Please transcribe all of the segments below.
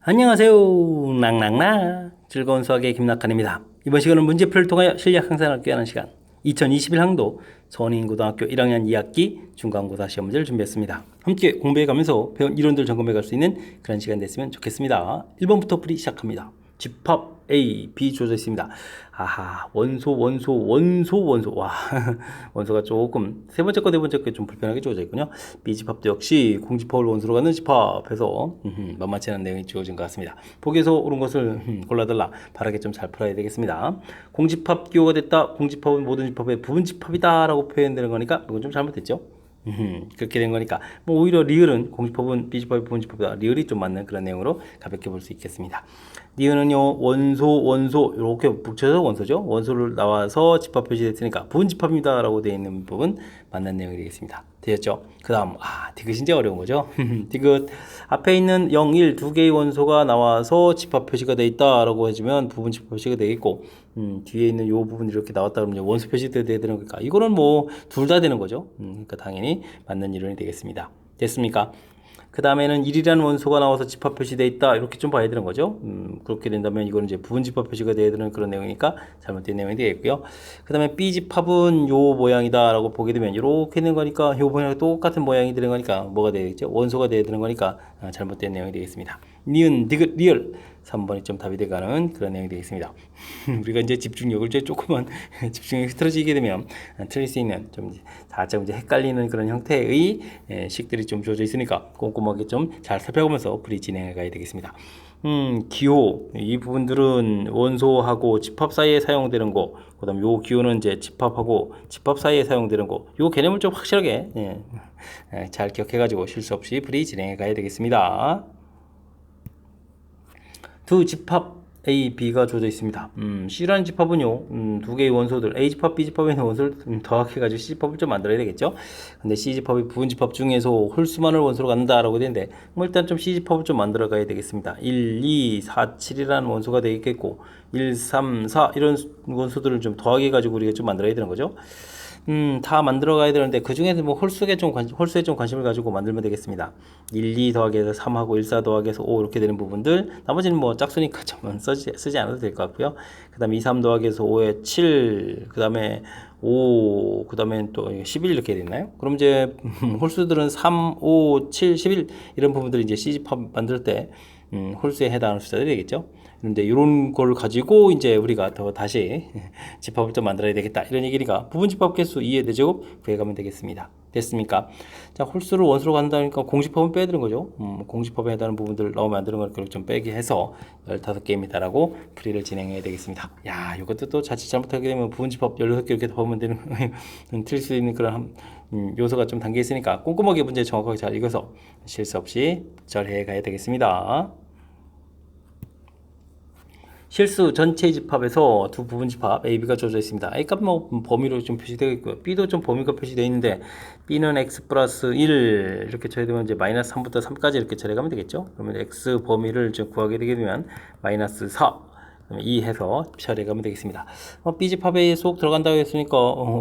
안녕하세요. 낭낭낭 즐거운 수학의 김낙한입니다. 이번 시간은 문제풀이를 통하여 실력 향상을 꾀하는 시간 2021학년도 선인고등학교 1학년 2학기 중간고사 시험 문제를 준비했습니다. 함께 공부해가면서 배운 이론들 점검해갈 수 있는 그런 시간 됐으면 좋겠습니다. 1번부터 풀이 시작합니다. 집합 A, B 주어져 있습니다. 아하, 원소. 와, 원소가 조금 세 번째 거, 네 번째 거 좀 불편하게 주어져 있군요. B 집합도 역시 공집합을 원소로 갖는 집합에서 만만치 않은 내용이 주어진 것 같습니다. 보기에서 옳은 것을 골라달라. 바르게 좀 잘 풀어야 되겠습니다. 공집합 기호가 됐다. 공집합은 모든 집합의 부분 집합이다라고 표현되는 거니까 이건 좀 잘못됐죠. 그렇게 된 거니까 뭐 오히려 리을은 공집합은 B집합이 부분집합이다. 리을이 좀 맞는 그런 내용으로 가볍게 볼 수 있겠습니다. 리을은요 원소 이렇게 붙여서 원소죠. 원소를 나와서 집합 표시됐으니까 부분집합입니다 라고 되어 있는 부분 맞는 내용이 되겠습니다. 되었죠? 그 다음 디귿이 이제 어려운 거죠. 디귿 앞에 있는 0, 1 두 개의 원소가 나와서 집합 표시가 되어 있다 라고 해주면 부분 집합 표시가 되겠고 뒤에 있는 이 부분이 이렇게 나왔다 그러면 원소 표시돼야 되는 거니까 이거는 뭐 둘 다 되는 거죠. 그러니까 당연히 맞는 이론이 되겠습니다. 됐습니까? 그 다음에는 1이라는 원소가 나와서 집합 표시되어 있다 이렇게 좀 봐야 되는 거죠. 그렇게 된다면 이거는 이제 부분 집합 표시가 되어야 되는 그런 내용이니까 잘못된 내용이 되겠고요. 그 다음에 B 집합은 요 모양이다 라고 보게 되면 이렇게 되는 거니까 요 모양과 똑같은 모양이 되는 거니까 뭐가 되겠죠? 원소가 되어야 되는 거니까 잘못된 내용이 되겠습니다. 니은, 디귿, 리을 3번이 좀 답이 돼가는 그런 내용이 되겠습니다. 우리가 이제 집중력을 이제 조금만 집중력이 흐트러지게 되면 틀릴 수 있는 좀 살짝 이제 헷갈리는 그런 형태의 식들이 좀 주어져 있으니까 꼼꼼하게 좀 잘 살펴보면서 풀이 진행해 가야 되겠습니다. 기호 이 부분들은 원소하고 집합 사이에 사용되는 거, 그다음 요 기호는 이제 집합하고 집합 사이에 사용되는 거, 요 개념을 좀 확실하게 잘 기억해가지고 실수 없이 풀이 진행해 가야 되겠습니다. 두 집합 A, B가 주어져 있습니다. C라는 집합은요, 두 개의 원소들, A 집합, B 집합에 있는 원소를 더합해가지고 C 집합을 좀 만들어야 되겠죠? 근데 C 집합이 부분 집합 중에서 홀수만을 원소로 갖는다라고 되는데, 뭐 일단 좀 C 집합을 좀 만들어 가야 되겠습니다. 1, 2, 4, 7이라는 원소가 되겠고, 1, 3, 4 이런 원소들을 좀 더하게 가지고 우리가 좀 만들어야 되는 거죠. 다 만들어 가야 되는데 그 중에서 뭐 홀수에 좀 관심을 가지고 만들면 되겠습니다. 1, 2 더하기 해서 3하고 1, 4 더하기 해서 5 이렇게 되는 부분들, 나머지는 뭐 짝수니까 좀 쓰지 않아도 될 것 같고요. 그 다음에 2, 3 더하기 해서 5에 7, 그 다음에 5, 그 다음에 또 11 이렇게 되나요? 그럼 이제 홀수들은 3, 5, 7, 11 이런 부분들이 이제 C집합 만들 때 홀수에 해당하는 숫자들이 되겠죠. 그런데 이런 걸 가지고 이제 우리가 더 다시 집합을 좀 만들어야 되겠다 이런 얘기니까 부분 집합 개수 2의 대제곱 구해가면 되겠습니다. 됐습니까? 자, 홀수를 원수로 간다니까 공집합은 빼야 되는 거죠. 공집합에 해당하는 부분들 나오면 안 되는 걸 좀 빼게 해서 15개입니다라고 풀이를 진행해야 되겠습니다. 야, 이것도 또 자칫 잘못하게 되면 부분 집합 16개 이렇게 더하면 되는 틀릴 수 있는 그런 요소가 좀 담겨 있으니까 꼼꼼하게 문제 정확하게 잘 읽어서 실수 없이 절해 가야 되겠습니다. 실수 전체 집합에서 두 부분 집합 A, B가 주어져 있습니다. A 값 뭐 범위로 좀 표시되어 있고요. B도 좀 범위가 표시되어 있는데 B는 X 플러스 1 이렇게 처리되면 이제 마이너스 3부터 3까지 이렇게 처리가면 되겠죠. 그러면 X 범위를 좀 구하게 되게 되면 마이너스 4 2 해서 처리가면 되겠습니다. B집합에 쏙 들어간다고 했으니까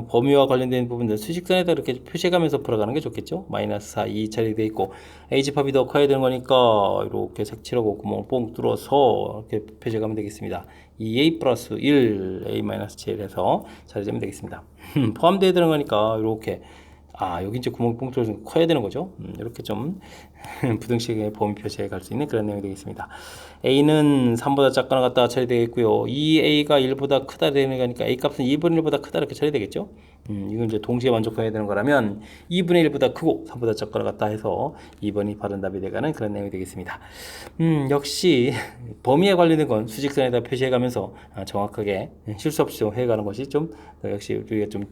범위와 관련된 부분들 수직선에다 이렇게 표시해가면서 풀어가는 게 좋겠죠. 마이너스 4, 2 처리되어 있고 A집합이 더 커야 되는 거니까 이렇게 색칠하고 구멍 뽕 뚫어서 이렇게 표시해가면 되겠습니다. 2A 플러스 1, A 마이너스 7 해서 처리되면 되겠습니다. 포함되어 있는 거니까 이렇게 여기 이제 구멍 뽕 뚫어서 커야 되는 거죠. 이렇게 좀 부등식의 범위 표시에 갈 수 있는 그런 내용이 되겠습니다. A는 3보다 작거나 같다 처리되겠고요. 2A가 1보다 크다 되는 거니까 A 값은 2분의 1보다 크다 이렇게 처리되겠죠. 이건 이제 동시에 만족해야 되는 거라면 2분의 1보다 크고 3보다 작거나 같다 해서 2번이 바른 답이 되가는 그런 내용이 되겠습니다. 역시 범위에 관련된 건 수직선에다 표시해가면서 정확하게 실수 없이 해가는 것이 좀 역시 우리가 좀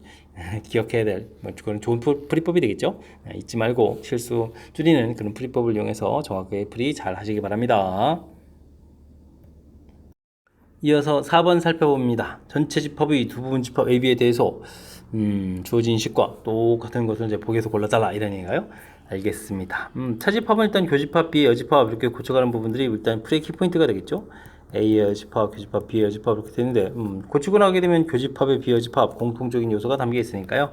기억해야 될 그런 좋은 풀이법이 되겠죠. 잊지 말고 실수 줄이는 그런 풀이법을 이용해서 정확하게 풀이 잘 하시기 바랍니다. 이어서 4번 살펴봅니다. 전체 집합의 두 부분 집합 AB에 대해서 주어진 식과 똑같은 것을 이제 보기에서 골라달라 이런 얘기인가요? 알겠습니다. 차집합은 일단 교집합, B의 여집합 이렇게 고쳐가는 부분들이 일단 풀이의 키포인트가 되겠죠. A의 여집합, 교집합, B의 여집합 이렇게 되는데 고치고 나게 되면 교집합의 비여집합 공통적인 요소가 담겨 있으니까요.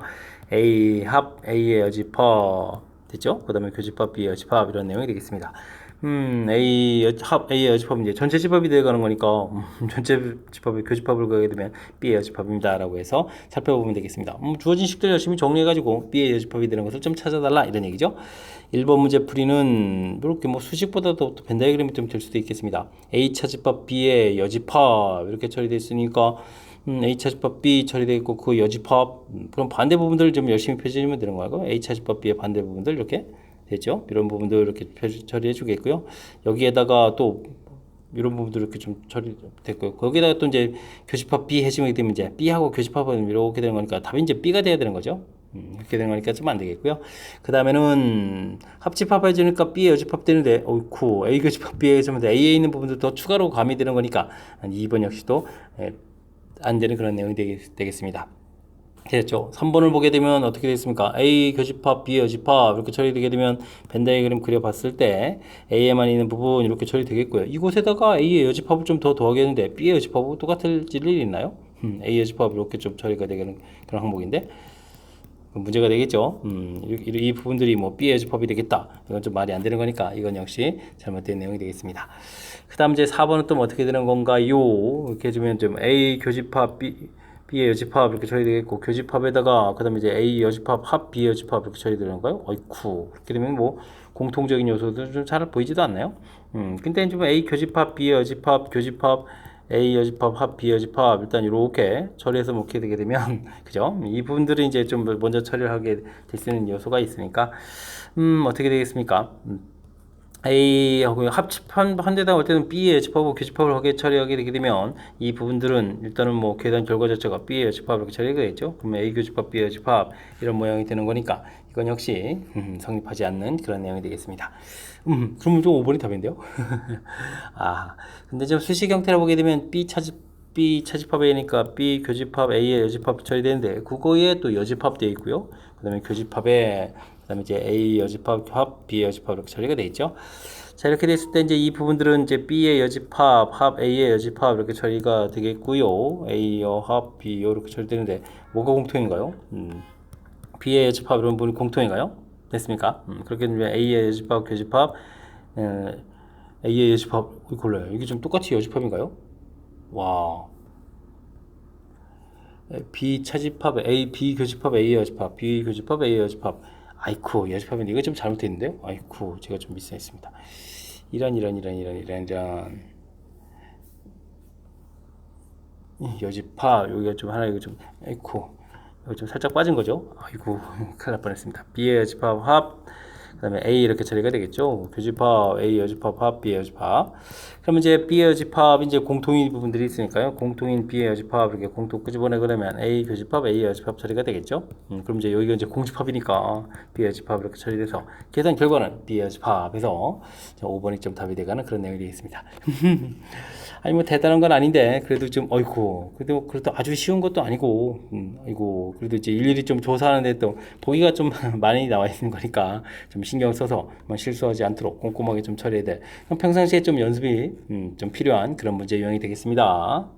A 합 A의 여집합 됐죠? 그 다음에 교집합, B의 여집합 이런 내용이 되겠습니다. A의 여집합은 이제 전체 집합이 되어가는 거니까, 전체 집합이 교집합을 구하게 되면 B의 여집합입니다. 라고 해서 살펴보면 되겠습니다. 주어진 식들 열심히 정리해가지고 B의 여집합이 되는 것을 좀 찾아달라. 이런 얘기죠. 1번 문제 풀이는 이렇게 뭐 수식보다도 또 벤 다이어그램이 좀 될 수도 있겠습니다. A차 집합 B의 여집합 이렇게 처리되어 있으니까 A차 집합 B 처리되어 있고 그 여집합 그럼 반대 부분들을 좀 열심히 펴주면 되는 거고 A차 집합 B의 반대 부분들 이렇게 됐죠? 이런 부분들 이렇게 처리해 주겠고요. 여기에다가 또 이런 부분들 이렇게 좀 처리됐고요. 거기다가 또 이제 교집합 B 해주게 되면 이제 B하고 교집합은 이렇게 되는 거니까 답이 이제 B가 돼야 되는 거죠. 이렇게 되는 거니까 좀 안 되겠고요. 그 다음에는 합집합 해주니까 B에 여집합 되는데, 어이쿠, A 교집합 B에 해주면 A에 있는 부분도 더 추가로 가미되는 거니까 2번 역시도 안 되는 그런 내용이 되겠습니다. 됐죠? 3번을 보게 되면 어떻게 되겠습니까? A 교집합, B 여집합 이렇게 처리되게 되면 벤 다이어그램 그려봤을 때 A에만 있는 부분 이렇게 처리되겠고요. 이곳에다가 A의 여집합을 좀 더 더하겠는데 B의 여집합하고 똑같을 일이 있나요? A 여집합 이렇게 좀 처리가 되는 그런 항목인데 문제가 되겠죠. 이 부분들이 뭐 B의 여집합이 되겠다. 이건 좀 말이 안 되는 거니까 이건 역시 잘못된 내용이 되겠습니다. 그 다음 이제 4번은 또 어떻게 되는 건가요? 이렇게 해주면 좀 A 교집합, B의 여집합 이렇게 처리되겠고 교집합에다가 그 다음에 이제 A 여집합 합 B의 여집합 이렇게 처리되는 건가요? 어이쿠 그렇게 되면 뭐 공통적인 요소도 좀 잘 보이지도 않나요? 근데 좀 A 교집합 B의 여집합 교집합 A 여집합 합 B 여집합 일단 이렇게 처리해서 먹게 되게 되면 그죠? 이 부분들이 이제 좀 먼저 처리를 하게 될 수 있는 요소가 있으니까 어떻게 되겠습니까? A하고 합집한 데다 올 때는 B의 여집합하고 교집합을 하게 처리하게 되게 되면 이 부분들은 일단은 뭐 계산 결과 자체가 B의 여집합 이렇게 처리가 되겠죠. 그러면 A 교집합, B 여집합 이런 모양이 되는 거니까 이건 역시 성립하지 않는 그런 내용이 되겠습니다. 그러면 좀 5번이 답인데요. 아, 근데 좀 수식 형태로 보게 되면 B 차집합이니까 B 교집합 A의 여집합 처리되는데 그거에 또 여집합 되어 있고요. 그다음에 교집합에 그다음에 이제 A 여집합 합 B 여집합 이렇게 처리가 되어 있죠. 자 이렇게 됐을 때 이제 이 부분들은 이제 B의 여집합 합 A의 여집합 이렇게 처리가 되겠고요. A 합 B 이렇게 처리되는데 뭐가 공통인가요? B의 여집합 이런 부분이 공통인가요? 됐습니까? 그렇게 되면 A의 여집합 교집합 A의 여집합 골라요. 이게 좀 똑같이 여집합인가요? 와. B 차집합 A B 교집합 A 여집합 B 교집합 A 여집합 아이쿠 여집합인데 이거 좀 잘못됐는데요? 아이쿠 제가 좀 미스했습니다. 이런 여집합 여기가 좀 하나 이거 좀 아이쿠 여기 좀 살짝 빠진 거죠? 아이고 큰일 날 뻔했습니다. B의 여집합 합 그 다음에 A 이렇게 처리가 되겠죠. 교집합 A 여집합 합 B의 여집합. 그러면 이제 B의 여집합 이제 공통인 부분들이 있으니까요. 공통인 B의 여집합 이렇게 공통 끄집어내 그러면 A 교집합 A 여집합 처리가 되겠죠. 그럼 이제 여기가 이제 공집합이니까 B의 여집합 이렇게 처리돼서 계산 결과는 B의 여집합에서 5번이 좀 답이 돼가는 그런 내용이 되겠습니다. 아니 뭐 대단한 건 아닌데 그래도 좀 어이쿠 그래도 아주 쉬운 것도 아니고 아이고 그래도 이제 일일이 좀 조사하는데 또 보기가 좀 많이 나와 있는 거니까 좀 신경 써서 실수하지 않도록 꼼꼼하게 좀 처리해야 돼. 그럼 평상시에 좀 연습이 좀 필요한 그런 문제 유형이 되겠습니다.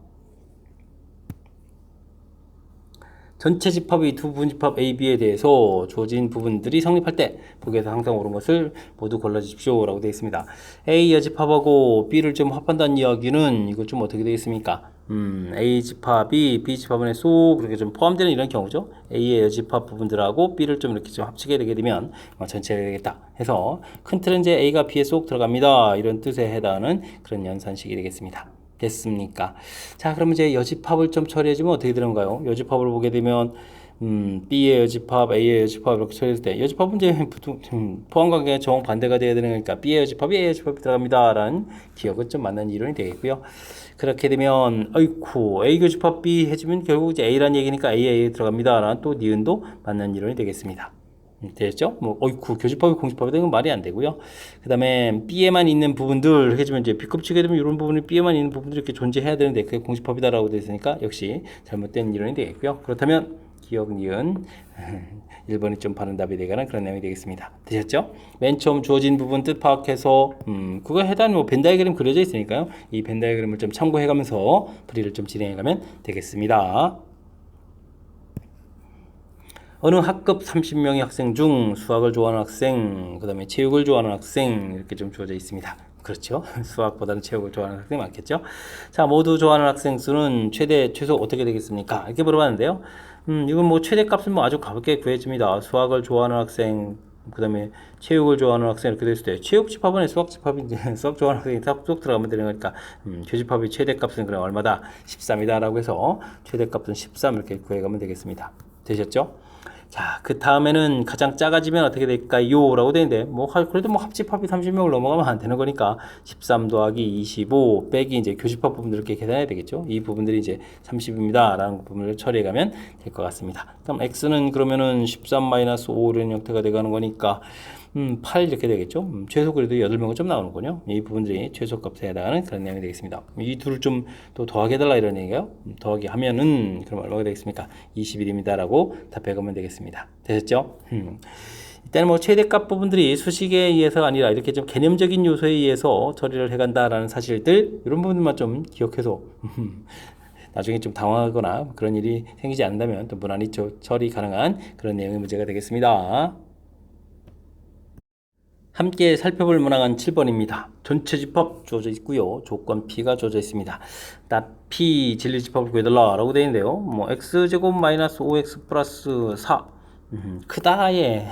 전체 집합의 두 부분 집합 A, B에 대해서 주어진 부분들이 성립할 때 보기에서 항상 옳은 것을 모두 골라주십시오 라고 되어 있습니다. A 여집합하고 B를 좀 합한다는 이야기는 이거 좀 어떻게 되겠습니까? A 집합이 B 집합에 쏙 그렇게 좀 포함되는 이런 경우죠. A의 여집합 부분들하고 B를 좀 이렇게 좀 합치게 되게 되면 전체가 되겠다 해서 큰 틀은 이제 A가 B에 쏙 들어갑니다. 이런 뜻에 해당하는 그런 연산식이 되겠습니다. 됐습니까? 자, 그러면 이제 여집합을 좀 처리해주면 어떻게 되는가요? 여집합을 보게 되면 B의 여집합, A의 여집합 이렇게 처리했을 때 여집합은 이제 포함관계가 정반대가 돼야 되는 거니까 B의 여집합이 A의 여집합이 들어갑니다 라는 기억은 좀 맞는 이론이 되겠고요. 그렇게 되면 어이쿠 A 교집합 B 해주면 결국 이제 A라는 얘기니까 A에 들어갑니다 라는 또 니은도 맞는 이론이 되겠습니다. 됐죠? 뭐, 어이쿠, 교집합이 공집합이 되는 건 말이 안 되고요. 그 다음에 B에만 있는 부분들 해주면 이제 B급치게 되면 이런 부분이 B에만 있는 부분들이 이렇게 존재해야 되는데 그게 공집합이다라고 되어 있으니까 역시 잘못된 이론이 되겠고요. 그렇다면 기억, 니은 1번이 좀 바른 답이 되가는 그런 내용이 되겠습니다. 되셨죠? 맨 처음 주어진 부분 뜻 파악해서 그거 해당 뭐 벤 다이어그램 그려져 있으니까요. 이 벤 다이어그램을 좀 참고해가면서 풀이를 좀 진행해가면 되겠습니다. 어느 학급 30명의 학생 중 수학을 좋아하는 학생, 그 다음에 체육을 좋아하는 학생 이렇게 좀 주어져 있습니다. 그렇죠. 수학보다는 체육을 좋아하는 학생이 많겠죠. 자, 모두 좋아하는 학생 수는 최소 어떻게 되겠습니까? 이렇게 물어봤는데요. 이건 뭐 최대값은 뭐 아주 가볍게 구해집니다. 수학을 좋아하는 학생, 그 다음에 체육을 좋아하는 학생 이렇게 됐을 때 체육 집합은 수학 집합이 수학 좋아하는 학생이 쏙 들어가면 되는 거니까 교집합의 최대값은 그럼 얼마다? 13이다 라고 해서 최대값은 13 이렇게 구해가면 되겠습니다. 되셨죠? 자, 그 다음에는 가장 작아지면 어떻게 될까요? 라고 되는데, 그래도 합집합이 30명을 넘어가면 안 되는 거니까, 13 더하기 25 빼기 이제 교집합 부분들 이렇게 계산해야 되겠죠? 이 부분들이 이제 30입니다. 라는 부분을 처리해 가면 될 것 같습니다. 그럼 x는 그러면은 13-5 이런 형태가 돼가는 거니까, 8 이렇게 되겠죠? 최소 그래도 8명은 좀 나오는군요. 이 부분들이 최소값에 해당하는 그런 내용이 되겠습니다. 이 둘을 좀 또 더하게 해달라 이런 얘기예요. 더하기 하면은 그럼 얼마가 되겠습니까? 21입니다. 라고 답해가면 되겠습니다. 되셨죠? 일단 뭐 최대값 부분들이 수식에 의해서가 아니라 이렇게 좀 개념적인 요소에 의해서 처리를 해간다라는 사실들 이런 부분만 좀 기억해서 나중에 좀 당황하거나 그런 일이 생기지 않는다면 또 무난히 처리 가능한 그런 내용의 문제가 되겠습니다. 함께 살펴볼 문항은 7번입니다. 전체 집합 주어져 있고요. 조건 P가 주어져 있습니다. P 진리 집합을 구해달라 라고 되어 있는데요. x제곱 마이너스 5x 플러스 4 크다에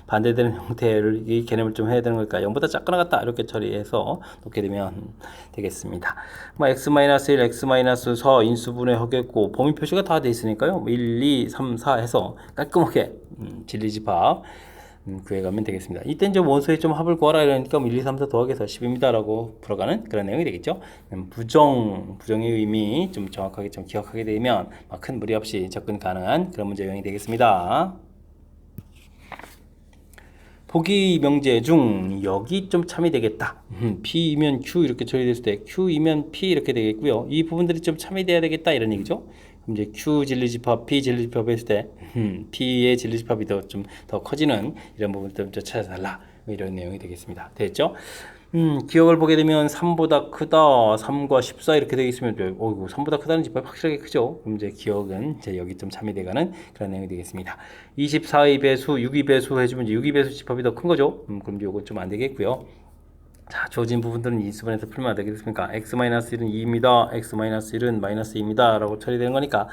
반대되는 형태를 이 개념을 좀 해야 되는 걸까? 0보다 작거나 같다 이렇게 처리해서 놓게 되면 되겠습니다. x-1, x-4 인수분해 하겠고 범위 표시가 다 돼 있으니까요. 1, 2, 3, 4 해서 깔끔하게 진리 집합 구해가면 되겠습니다. 이때 이제 원소의 좀 합을 구하라 이러니까 1, 2, 3, 4 더하기해서 10입니다 라고 풀어가는 그런 내용이 되겠죠. 부정의 의미 좀 정확하게 좀 기억하게 되면 큰 무리 없이 접근 가능한 그런 문제 유형이 되겠습니다. 보기 명제 중 여기 좀 참이 되겠다. P이면 Q 이렇게 처리됐을 때 Q이면 P 이렇게 되겠고요. 이 부분들이 좀 참이 돼야 되겠다 이런 얘기죠. 그럼 이제 Q 진리집합, P 진리집합 했을 때 P의 진리집합이 좀 더 커지는 이런 부분들 좀 찾아달라 이런 내용이 되겠습니다. 됐죠? 기억을 보게 되면 3보다 크다, 3과 14 이렇게 되어 있으면, 3보다 크다는 집합이 확실하게 크죠. 그럼 이제 기억은 이제 여기 좀 참여돼가는 그런 내용이 되겠습니다. 24의 배수, 6의 배수 해주면 이제 6의 배수 집합이 더 큰 거죠. 그럼 이건 좀 안 되겠고요. 자, 주어진 부분들은 인수분해서 풀면 안 되겠습니까? x-1은 2입니다. x-1은 마이너스 2입니다. 라고 처리되는 거니까,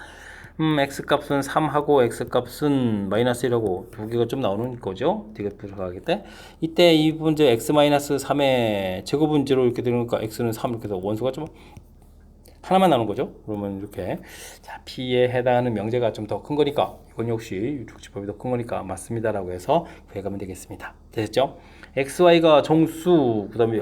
x값은 3하고 x값은 마이너스 1하고 두 개가 좀 나오는 거죠. 뒤에 들어가겠대. 이때 이 부분 이제 x-3의 제곱은 0 이렇게 되는 거니까 x는 3 이렇게 해서 원소가 좀 하나만 나오는 거죠. 그러면 이렇게 자 P에 해당하는 명제가 좀 더 큰 거니까 이건 역시 유축집합이 더 큰 거니까 맞습니다라고 해서 구해가면 되겠습니다. 됐죠? XY가 정수 그 다음에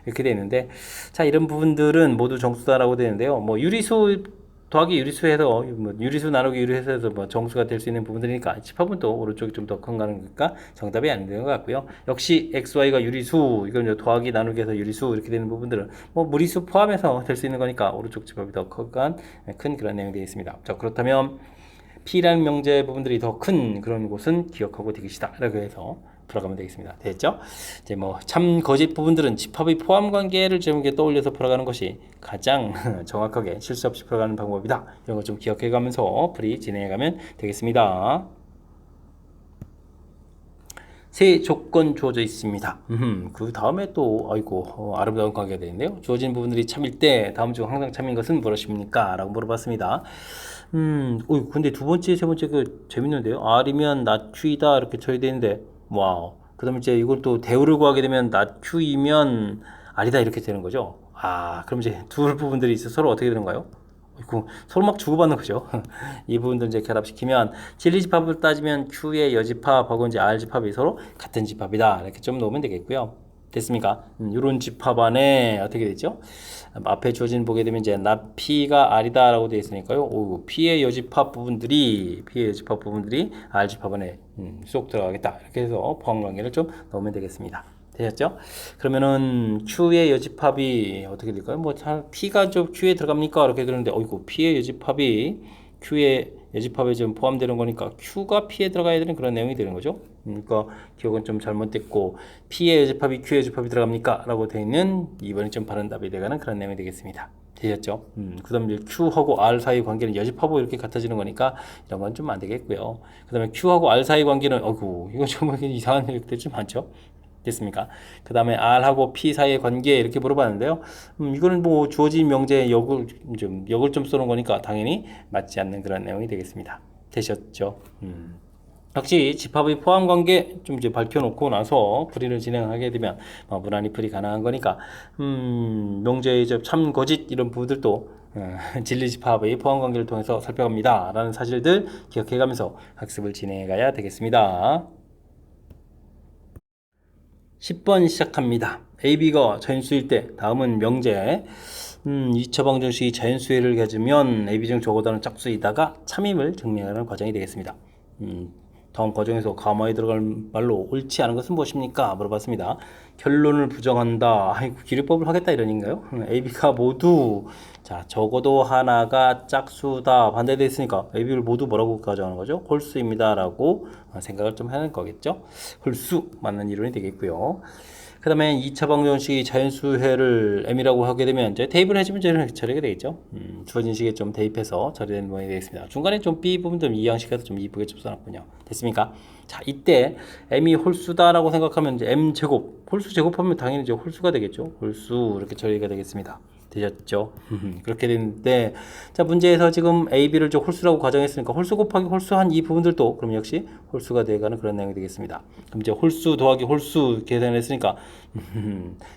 이렇게 되어 있는데 자 이런 부분들은 모두 정수다라고 되는데요. 유리수 더하기 유리수 해서 유리수 나누기 유리수 해서 정수가 될 수 있는 부분들이니까 집합은 또 오른쪽이 좀 더 큰 거니까 정답이 안 되는 것 같고요. 역시 XY가 유리수 이건 더하기 나누기 해서 유리수 이렇게 되는 부분들은 무리수 포함해서 될 수 있는 거니까 오른쪽 집합이 더 큰 그런 내용이 되어 있습니다. 자 그렇다면 P라는 명제 부분들이 더 큰 그런 곳은 기억하고 되기시다 라고 해서 풀어가면 되겠습니다. 됐죠? 이제 참 거짓 부분들은 집합의 포함 관계를 좀 떠올려서 풀어가는 것이 가장 정확하게 실수 없이 풀어가는 방법이다. 이런 거 좀 기억해 가면서 풀이 진행해 가면 되겠습니다. 세 조건 주어져 있습니다. 그 다음에 또 아름다운 관계가 되는데요. 주어진 부분들이 참일 때 다음 중 항상 참인 것은 무엇입니까? 라고 물어봤습니다. 근데 두 번째, 세 번째 재밌는데요. R이면 not Q이다 이렇게 처리되는데 와우. 그 다음에 이제 이걸 또 대우를 구하게 되면 not Q이면 R이다 이렇게 되는 거죠. 그럼 이제 두 부분들이 있어 서로 어떻게 되는가요? 서로 막 주고받는 거죠. 이 부분들 이제 결합시키면 진리집합을 따지면 Q의 여집합하고 이제 R집합이 서로 같은 집합이다. 이렇게 좀 놓으면 되겠고요. 됐습니까? 이런 집합 안에 어떻게 되죠? 앞에 주어진 보게 되면 이제 not P가 R이다 라고 되어 있으니까요. P의 여집합 부분들이 R집합 안에 쏙 들어가겠다. 이렇게 해서 포함관계를 좀 넣으면 되겠습니다. 되셨죠? 그러면은 Q의 여집합이 어떻게 될까요? P가 좀 Q에 들어갑니까? 이렇게 그러는데, P의 여집합이 Q의 여집합에 좀 포함되는 거니까 Q가 P에 들어가야 되는 그런 내용이 되는 거죠. 그러니까 기억은 좀 잘못됐고 P의 여집합이 Q의 여집합이 들어갑니까? 라고 되어 있는 2번이 좀 바른 답이 되가는 그런 내용이 되겠습니다. 되셨죠? 그 다음에 이제 Q하고 R 사이 관계는 여집합하고 이렇게 같아지는 거니까 이런 건 좀 안 되겠고요. 그 다음에 Q하고 R 사이 관계는 어구 이건 좀 이상한 일들이 좀 많죠. 됐습니까? 그 다음에 R하고 P 사이의 관계 이렇게 물어봤는데요. 이거는 뭐 주어진 명제에 역을 좀 써놓은 거니까 당연히 맞지 않는 그런 내용이 되겠습니다. 되셨죠? 역시 집합의 포함 관계 좀 이제 밝혀놓고 나서 풀이를 진행하게 되면 무난히 풀이 가능한 거니까 명제의 참거짓 이런 부분들도 진리 집합의 포함 관계를 통해서 살펴갑니다. 라는 사실들 기억해가면서 학습을 진행해 가야 되겠습니다. 10번 시작합니다. AB가 자연수일 때 다음은 명제 2차 방정식이 자연수를 가지면 AB 중 적어다는 짝수이다가 참임을 증명하는 과정이 되겠습니다. 다음 과정에서 가마에 들어갈 말로 옳지 않은 것은 무엇입니까? 물어봤습니다. 결론을 부정한다. 아이고, 기류법을 하겠다 이러는가요? AB가 모두 자 적어도 하나가 짝수다 반대되어 있으니까 AB를 모두 뭐라고 가정하는 거죠? 홀수입니다 라고 생각을 좀 하는 거겠죠? 홀수 맞는 이론이 되겠고요. 그 다음에 2차 방정식이 자연수해를 M이라고 하게 되면 이제 대입을 해주면 처리가 되겠죠. 주어진 식에 좀 대입해서 처리되는 모양이 되겠습니다. 중간에 좀 B 부분 좀 이양식해서 좀 이쁘게 좀 써놨군요. 됐습니까? 자, 이때 M이 홀수다라고 생각하면 이제 M 제곱, 홀수 제곱하면 당연히 이제 홀수가 되겠죠. 홀수 이렇게 처리가 되겠습니다. 되셨죠? 그렇게 되는데 자 문제에서 지금 A, B를 좀 홀수라고 가정했으니까 홀수 곱하기 홀수한 이 부분들도 그럼 역시 홀수가 되어가는 그런 내용이 되겠습니다. 그럼 이제 홀수 더하기 홀수 계산을 했으니까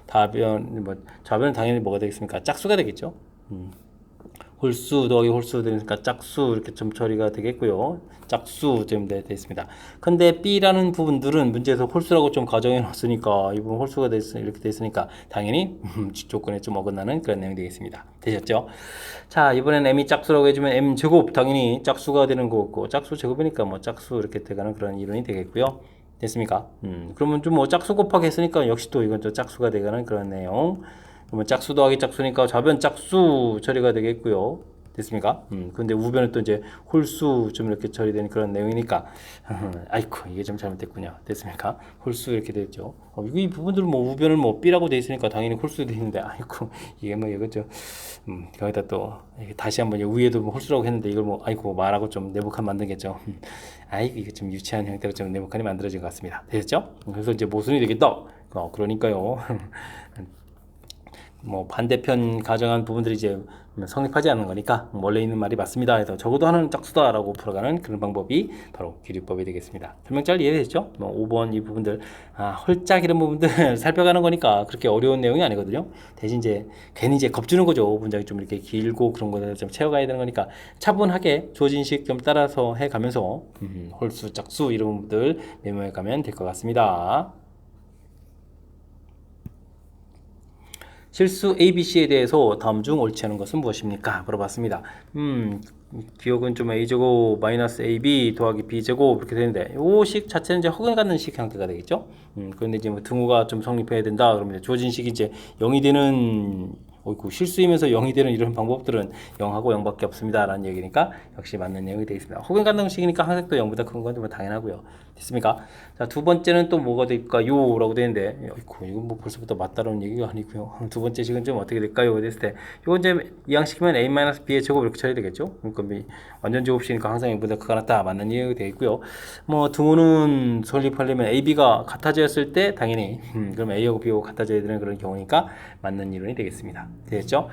답변 좌변은 당연히 뭐가 되겠습니까? 짝수가 되겠죠. 홀수 더하기 홀수 되니까 짝수 이렇게 좀 처리가 되겠고요. 짝수 좀 되겠습니다. 근데 B라는 부분들은 문제에서 홀수라고 좀 가정해 놨으니까 이 부분 홀수가 이렇게 됐으니까 당연히 조건에 좀 어긋나는 그런 내용이 되겠습니다. 되셨죠? 자 이번엔 M이 짝수라고 해주면 M 제곱 당연히 짝수가 되는 거고 짝수 제곱이니까 뭐 짝수 이렇게 돼가는 그런 이론이 되겠고요. 됐습니까? 그러면 좀 뭐 짝수 곱하기 했으니까 역시 또 이건 또 짝수가 돼가는 그런 내용. 그러면 짝수 더하기 짝수니까 좌변 짝수 처리가 되겠고요. 됐습니까? 근데 우변은 또 이제 홀수 좀 이렇게 처리되는 그런 내용이니까 아이쿠 이게 좀 잘못됐군요. 됐습니까? 홀수 이렇게 되죠. 이 부분들은 뭐 우변을 뭐 B라고 돼 있으니까 당연히 홀수 돼 있는데 아이쿠 이게 뭐 이거 좀 거기다 또 다시 한번 위에도 뭐 홀수라고 했는데 이걸 뭐 아이고 말하고 좀 내복한 만들겠죠. 아이고 이게 좀 유치한 형태로 좀 내복한이 만들어진 것 같습니다. 되셨죠? 그래서 이제 모순이 되겠다. 그러니까요. 뭐 반대편 가정한 부분들이 이제 성립하지 않는 거니까 원래 있는 말이 맞습니다 해서 적어도 하나는 짝수다라고 풀어가는 그런 방법이 바로 기류법이 되겠습니다. 설명 잘 이해되시죠? 뭐 5번 이 부분들 홀짝 이런 부분들 살펴가는 거니까 그렇게 어려운 내용이 아니거든요. 대신 이제 괜히 이제 겁주는 거죠. 문장이 좀 이렇게 길고 그런 거를 좀 채워가야 되는 거니까 차분하게 주어진 식 좀 따라서 해가면서 홀수, 짝수 이런 부분들 메모해 가면 될 것 같습니다. 실수 ABC에 대해서 다음 중 옳지 않은 것은 무엇입니까? 물어봤습니다. 기억은 좀 A제곱 마이너스 AB 더하기 B제곱 이렇게 되는데 이 식 자체는 이제 허근 갖는 식 형태가 되겠죠? 그런데 이제 뭐 등호가 좀 성립해야 된다 그러면 주어진 식이 이제 0이 되는 실수이면서 0이 되는 이런 방법들은 0하고 0밖에 없습니다 라는 얘기니까 역시 맞는 내용이 되겠습니다. 혹은 간등식이니까 항상 또 0보다 큰 건 좀 당연하고요. 됐습니까? 자, 두 번째는 또 뭐가 될까요? 라고 되는데 이건 뭐 벌써부터 맞다라는 얘기가 아니고요. 두 번째 식은 좀 어떻게 될까요? 됐을 때 이건 이제 이항시키면 A-B의 제곱 이렇게 처리 되겠죠? 그러니까 완전 제곱식이니까 항상 0보다 크거나 다 맞는 얘기가 되겠고요. 뭐 등호는 설립하려면 AB가 같아졌을 때 당연히 그럼 A하고 B하고 같아져야 되는 그런 경우니까 맞는 이론이 되겠습니다. 되겠죠?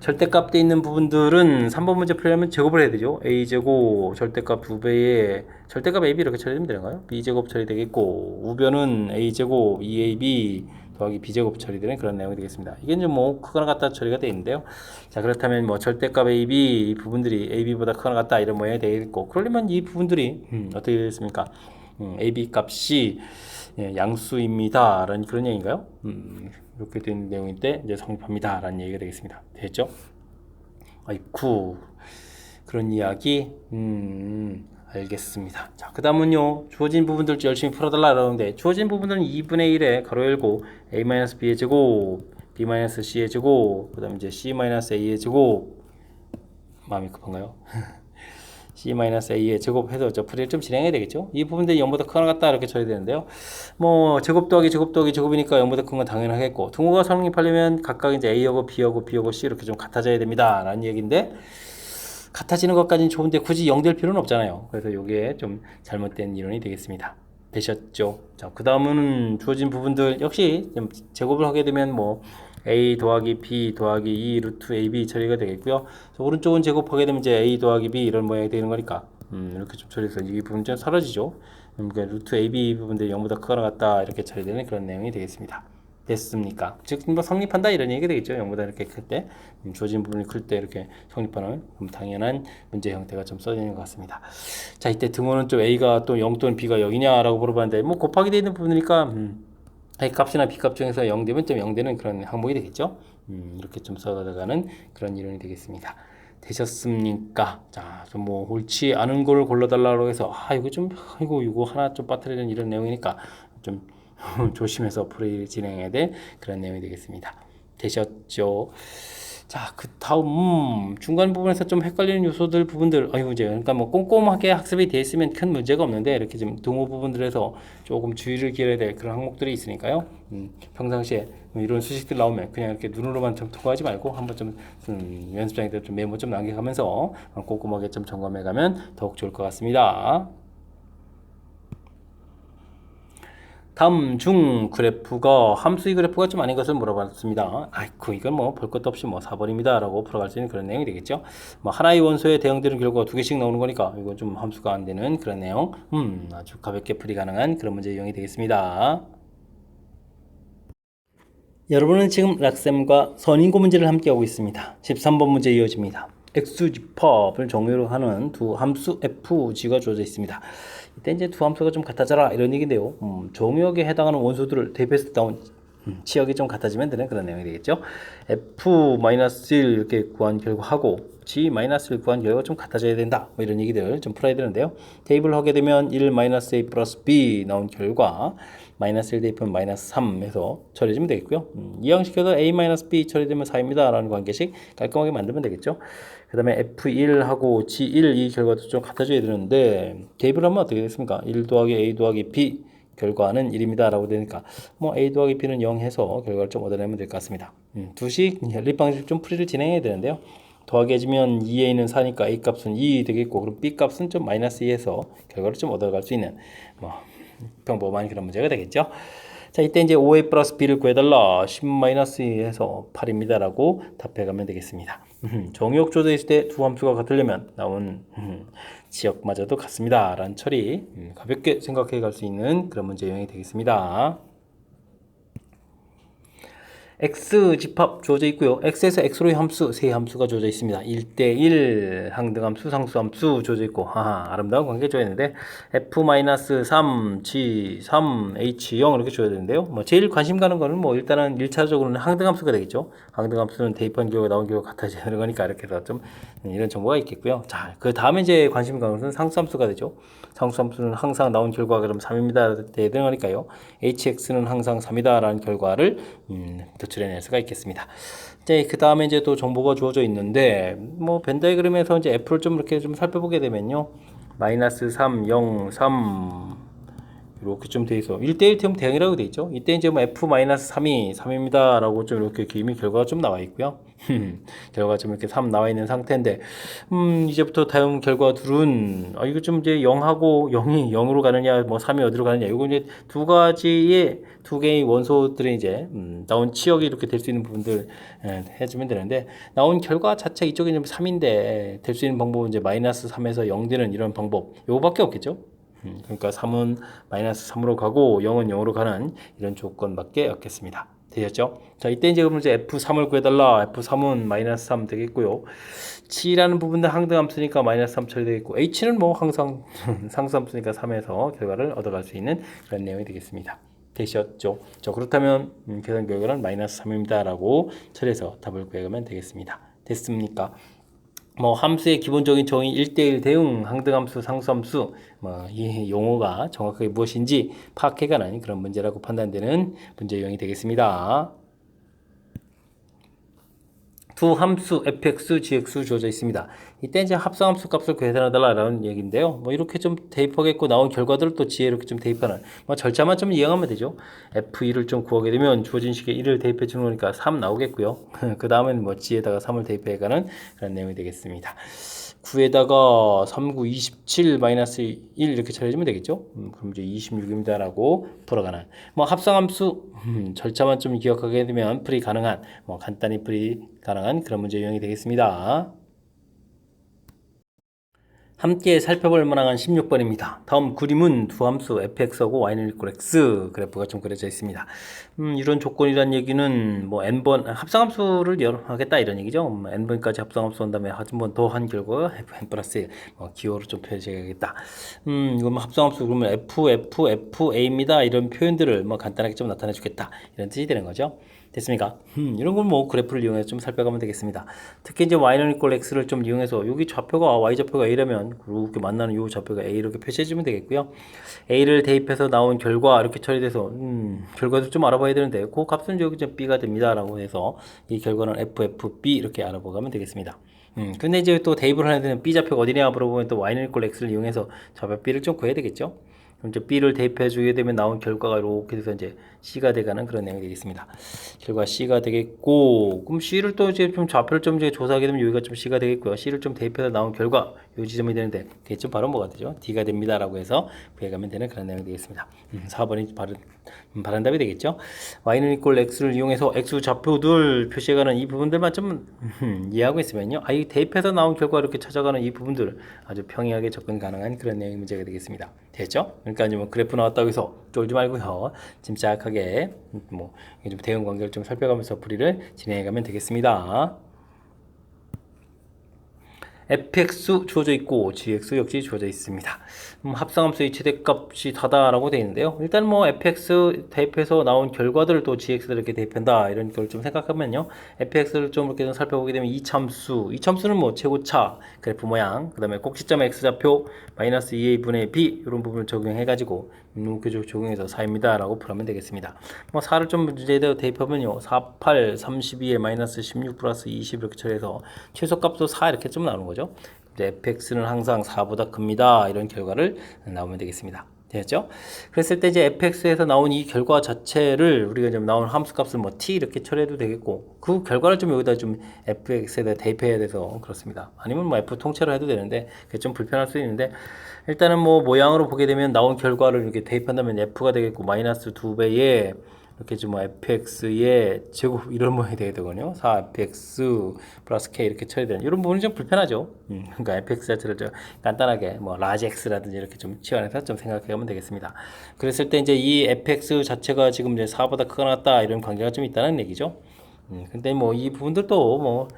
절대값 돼 있는 부분들은 3번 문제 풀려면 제곱을 해야 되죠. A제곱 절대값 2배에 절대값 AB 이렇게 처리되면 되는가요? B제곱 처리되겠고 우변은 A제곱 2AB 더하기 B제곱 처리되는 그런 내용이 되겠습니다. 이게 이제 뭐 크거나 같다 처리가 되어 있는데요. 자 그렇다면 뭐 절대값 AB 이 부분들이 AB보다 크거나 같다 이런 모양이 되겠고 그러려면 이 부분들이 어떻게 되겠습니까? AB 값이 양수입니다 라는 그런 얘기인가요? 이렇게 된 내용인데 이제 성립합니다 라는 얘기가 되겠습니다. 됐죠? 아이쿠 그런 이야기 알겠습니다. 자 그 다음은요 주어진 부분들 열심히 풀어달라 그러는데 주어진 부분들은 2분의 1에 가로 열고 a-b의 제곱 b-c의 제곱 그 다음 이제 c-a의 제곱 마음이 급한가요? C-A의 제곱해서 저 풀이를 좀 진행해야 되겠죠. 이 부분들이 0보다 크거나 같다 이렇게 처리해야 되는데요. 뭐 제곱 더하기 제곱 더하기 제곱이니까 0보다 큰 건 당연하겠고, 등호가 성립하려면 각각 이제 A하고 B하고 B하고 C 이렇게 좀 같아져야 됩니다 라는 얘기인데, 같아지는 것까지는 좋은데 굳이 0 될 필요는 없잖아요. 그래서 이게 좀 잘못된 이론이 되겠습니다. 되셨죠? 자, 그 다음은 주어진 부분들 역시 제곱을 하게 되면 뭐 A 더하기 B 더하기 2 루트 AB 처리가 되겠고요. 오른쪽은 제곱하게 되면 이제 A 더하기 B 이런 모양이 되는 거니까 이렇게 좀 처리해서 이 부분 좀 사라지죠. 그러니까 루트 AB 부분들이 0보다 크거나 같다 이렇게 처리되는 그런 내용이 되겠습니다. 됐습니까? 즉, 뭐 성립한다 이런 얘기가 되겠죠. 0보다 이렇게 클 때, 주어진 부분이 클 때 이렇게 성립하는 당연한 문제 형태가 좀 써지는 것 같습니다. 자, 이때 등호는 좀 A가 또 0 또는 B가 0이냐라고 물어봤는데, 뭐 곱하기 되어 있는 부분이니까 A 값이나 B 값 중에서 0 되면 좀 0 되는 그런 항목이 되겠죠. 이렇게 좀 써가는 그런 이론이 되겠습니다. 되셨습니까? 자, 좀 뭐 옳지 않은 걸 골라달라고 해서 이거 하나 좀 빠뜨리는 이런 내용이니까 좀 조심해서 풀이 진행해야 될 그런 내용이 되겠습니다. 되셨죠? 자, 그 다음 중간 부분에서 좀 헷갈리는 요소들 부분들 이제 그러니까 뭐 꼼꼼하게 학습이 되어 있으면 큰 문제가 없는데, 이렇게 좀 등호 부분들에서 조금 주의를 기울여야 될 그런 항목들이 있으니까요. 평상시에 이런 수식들 나오면 그냥 이렇게 눈으로만 좀 통과하지 말고 한번 좀 연습장에다 좀 메모 좀 남겨가면서 꼼꼼하게 좀 점검해가면 더욱 좋을 것 같습니다. 다음 중 그래프가 함수의 그래프가 좀 아닌 것을 물어봤습니다. 이건 뭐 볼 것도 없이 뭐 4번입니다 라고 풀어갈 수 있는 그런 내용이 되겠죠. 뭐 하나의 원소에 대응되는 결과가 두 개씩 나오는 거니까 이건 좀 함수가 안 되는 그런 내용. 아주 가볍게 풀이 가능한 그런 문제 유형이 되겠습니다. 여러분은 지금 락쌤과 선인고 문제를 함께 하고 있습니다. 13번 문제 이어집니다. X집합을 정의로 하는 두 함수 FG가 주어져 있습니다. 이때 이제 두 함수가 좀 같아져라 이런 얘기인데요. 정의역에 해당하는 원소들을 대입해서 나온 치역이 좀 같아지면 되는 그런 내용이 되겠죠. F-1 이렇게 구한 결과하고 G-1 구한 결과가 좀 같아져야 된다, 뭐 이런 얘기들 좀 풀어야 되는데요. 대입을 하게 되면 1-A 플러스 B 나온 결과 -1 대입은 -3 해서 처리해주면 되겠고요. 이항시켜서 A-B 처리되면 4입니다 라는 관계식 깔끔하게 만들면 되겠죠. 그 다음에 F1하고 G1 이 결과도 좀 같아져야 되는데, 대입을 하면 어떻게 되겠습니까? 1 더하기 A 더하기 B 결과는 1입니다 라고 되니까 뭐 A 더하기 B는 0 해서 결과를 좀 얻어내면 될 것 같습니다. 두식 연립 방식 좀 풀이를 진행해야 되는데요. 더하기 해주면 2A는 4니까 A 값은 2 되겠고, 그럼 B 값은 좀 -2해서 결과를 좀 얻어갈 수 있는 뭐 평범한 그런 문제가 되겠죠. 자, 이때 이제 5A 플러스 B를 구해달라 10-2 해서 8입니다 라고 답해가면 되겠습니다. 정의역 조정에 있을 때 두 함수가 같으려면 나온 지역마저도 같습니다 라는 처리 가볍게 생각해 갈 수 있는 그런 문제 유형이 되겠습니다. X집합 주어져 있고요. X에서 X로의 함수, 세 함수가 주어져 있습니다. 1대1 항등함수, 상수함수 주어져 있고, 아름다운 관계 줘야 되는데 F-3, G, 3, H0 이렇게 줘야 되는데요. 뭐 제일 관심 가는 거는 뭐 일단은 1차적으로는 항등함수가 되겠죠. 항등함수는 대입한 결과 나온 결과 같아지는 거니까 이렇게 해서 좀 이런 정보가 있겠고요. 자, 그 다음에 이제 관심 가는 것은 상수함수가 되죠. 상수함수는 항상 나온 결과가 그럼 3입니다 되는 거니까요. HX는 항상 3이다 라는 결과를 도출해낼 수가 있겠습니다. 이제 그 다음에 이제 또 정보가 주어져 있는데, 뭐 벤 다이그램에서 이제 F를 좀 이렇게 좀 살펴보게 되면요, -3, 0, 3 이렇게 좀 돼 있어. 1대1 태움 대응이라고 돼 있죠. 이때 이제 뭐 F-3이 3입니다 라고 좀 이렇게 기미 결과가 좀 나와 있고요. 결과가 좀 이렇게 3 나와 있는 상태인데, 이제부터 다음 결과 둘은 이거 좀 이제 0하고 0이 0으로 가느냐 뭐 3이 어디로 가느냐, 이거 이제 두 개의 원소들의 이제 나온 치역이 이렇게 될 수 있는 부분들 해주면 되는데, 나온 결과 자체 이쪽에 3인데 될 수 있는 방법은 이제 -3에서 0 되는 이런 방법, 요거밖에 없겠죠. 그러니까 3은 -3으로 가고 0은 0으로 가는 이런 조건밖에 없겠습니다. 되셨죠? 자, 이때 이제 그러면 이제 F3을 구해달라. F3은 -3 되겠고요. G라는 부분은 항등함수니까 -3 처리되겠고, H는 뭐 항상 상수함수니까 3에서 결과를 얻어갈 수 있는 그런 내용이 되겠습니다. 되셨죠? 자, 그렇다면 계산 결과는 -3입니다 라고 처리해서 답을 구해가면 되겠습니다. 됐습니까? 뭐 함수의 기본적인 정의 1대1 대응, 항등함수, 상수함수, 뭐 이 용어가 정확하게 무엇인지 파악해가는 그런 문제라고 판단되는 문제 유형이 되겠습니다. 두 함수 fx, gx 주어져 있습니다. 이때 이제 합성함수 값을 계산해달라는 얘기인데요. 뭐 이렇게 좀 대입하겠고 나온 결과들을 또 g에 이렇게 좀 대입하는 뭐 절차만 좀 이해하면 되죠. f2를 좀 구하게 되면 주어진 식에 1을 대입해 주는 거니까 3 나오겠고요. 그 다음엔 뭐 g에다가 3을 대입해가는 그런 내용이 되겠습니다. 9에다가 3, 9, 27 마이너스 1 이렇게 처리해주면 되겠죠. 그럼 이제 26입니다 라고 풀어가는 뭐 합성함수 절차만 좀 기억하게 되면 풀이 가능한 뭐 간단히 풀이 가능한 그런 문제 유형이 되겠습니다. 함께 살펴볼 만한 16번입니다. 다음 그림은 두 함수 fx하고 y는 equal x 그래프가 좀 그려져 있습니다. 이런 조건이란 얘기는 뭐 n번 합성함수를 하겠다 이런 얘기죠. n번까지 합성함수 한 다음에 한 번 더 한 결과가 n 플러스 기호로 좀 표시해야겠다. 이건 합성함수 그러면 f a입니다. 이런 표현들을 뭐 간단하게 좀 나타내 주겠다 이런 뜻이 되는 거죠. 됐습니까? 이런 걸 뭐 그래프를 이용해서 좀 살펴가면 되겠습니다. 특히 이제 y는 equal x를 좀 이용해서 여기 좌표가 y 좌표가 a라면 이렇게 만나는 이 좌표가 a 이렇게 표시해주면 되겠고요. a를 대입해서 나온 결과 이렇게 처리돼서 결과도 좀 알아봐야 되는데 그 값은 여기 좀 b가 됩니다라고 해서 이 결과는 f b 이렇게 알아보면 되겠습니다. 근데 이제 또 대입을 하는 데는 b 좌표가 어디냐 물어보면 또 y는 equal x를 이용해서 좌표 b를 좀 구해야 되겠죠. 그럼 이제 B를 대입해 주게 되면 나온 결과가 이렇게 돼서 이제 C가 돼가는 그런 내용이 되겠습니다. 결과 C가 되겠고, 그럼 C를 또 이제 좀 좌표를 좀 이제 조사하게 되면 여기가 좀 C가 되겠고요. C를 좀 대입해서 나온 결과, 요 지점이 되는데, 그게 좀 바로 뭐가 되죠? D가 됩니다라고 해서 구해가면 되는 그런 내용이 되겠습니다. 4번이 바른 답이 되겠죠? Y는 equal X를 이용해서 X 좌표들 표시해가는 이 부분들만 좀 이해하고 있으면요. 이 대입해서 나온 결과 이렇게 찾아가는 이 부분들 아주 평이하게 접근 가능한 그런 내용의 문제가 되겠습니다. 됐죠? 그러니까 이제 뭐 그래프 나왔다고 해서 쫄지 말고요. 침착하게 뭐 좀 대응 관계를 좀 살펴가면서 풀이를 진행해가면 되겠습니다. fx 주어져 있고 gx 역시 주어져 있습니다. 합성함수의 최대값이 다다라고 되어 있는데요. 일단 뭐 fx 대입해서 나온 결과들을 또 gx를 이렇게 대입한다 이런 걸 좀 생각하면요. fx를 좀 이렇게 좀 살펴보게 되면 이참수는 뭐 최고차 그래프 모양, 그 다음에 꼭지점 x좌표 마이너스 2a분의 b 이런 부분을 적용해가지고 문교적 적용해서 4입니다 라고 풀면 되겠습니다. 뭐 4를 좀 문제에다 대입하면요. 4, 8, 32에 마이너스 16 플러스 20 이렇게 처리해서 최소값도 4 이렇게 좀 나오는 거죠. fx는 항상 4보다 큽니다. 이런 결과를 나오면 되겠습니다. 됐죠? 그랬을 때 이제 fx에서 나온 이 결과 자체를 우리가 좀 나온 함수값을 뭐 t 이렇게 처리해도 되겠고 그 결과를 좀 여기다 좀 fx에다 대입해야 돼서 그렇습니다. 아니면 뭐 f 통째로 해도 되는데 그게 좀 불편할 수 있는데 일단은 뭐 모양으로 보게 되면 나온 결과를 이렇게 대입한다면 f가 되겠고 마이너스 2배에 이렇게 좀 뭐 fx의 제곱 이런 모양이 되게 되거든요. 4fx 플러스 k 이렇게 처리되는 이런 부분이 좀 불편하죠. 그러니까 fx 자체를 좀 간단하게 뭐 라지 x라든지 이렇게 좀 치환해서 좀 생각해보면 되겠습니다. 그랬을 때 이제 이 fx 자체가 지금 이제 4보다 크거나 같다 이런 관계가 좀 있다는 얘기죠. 근데 뭐 이 부분들도 뭐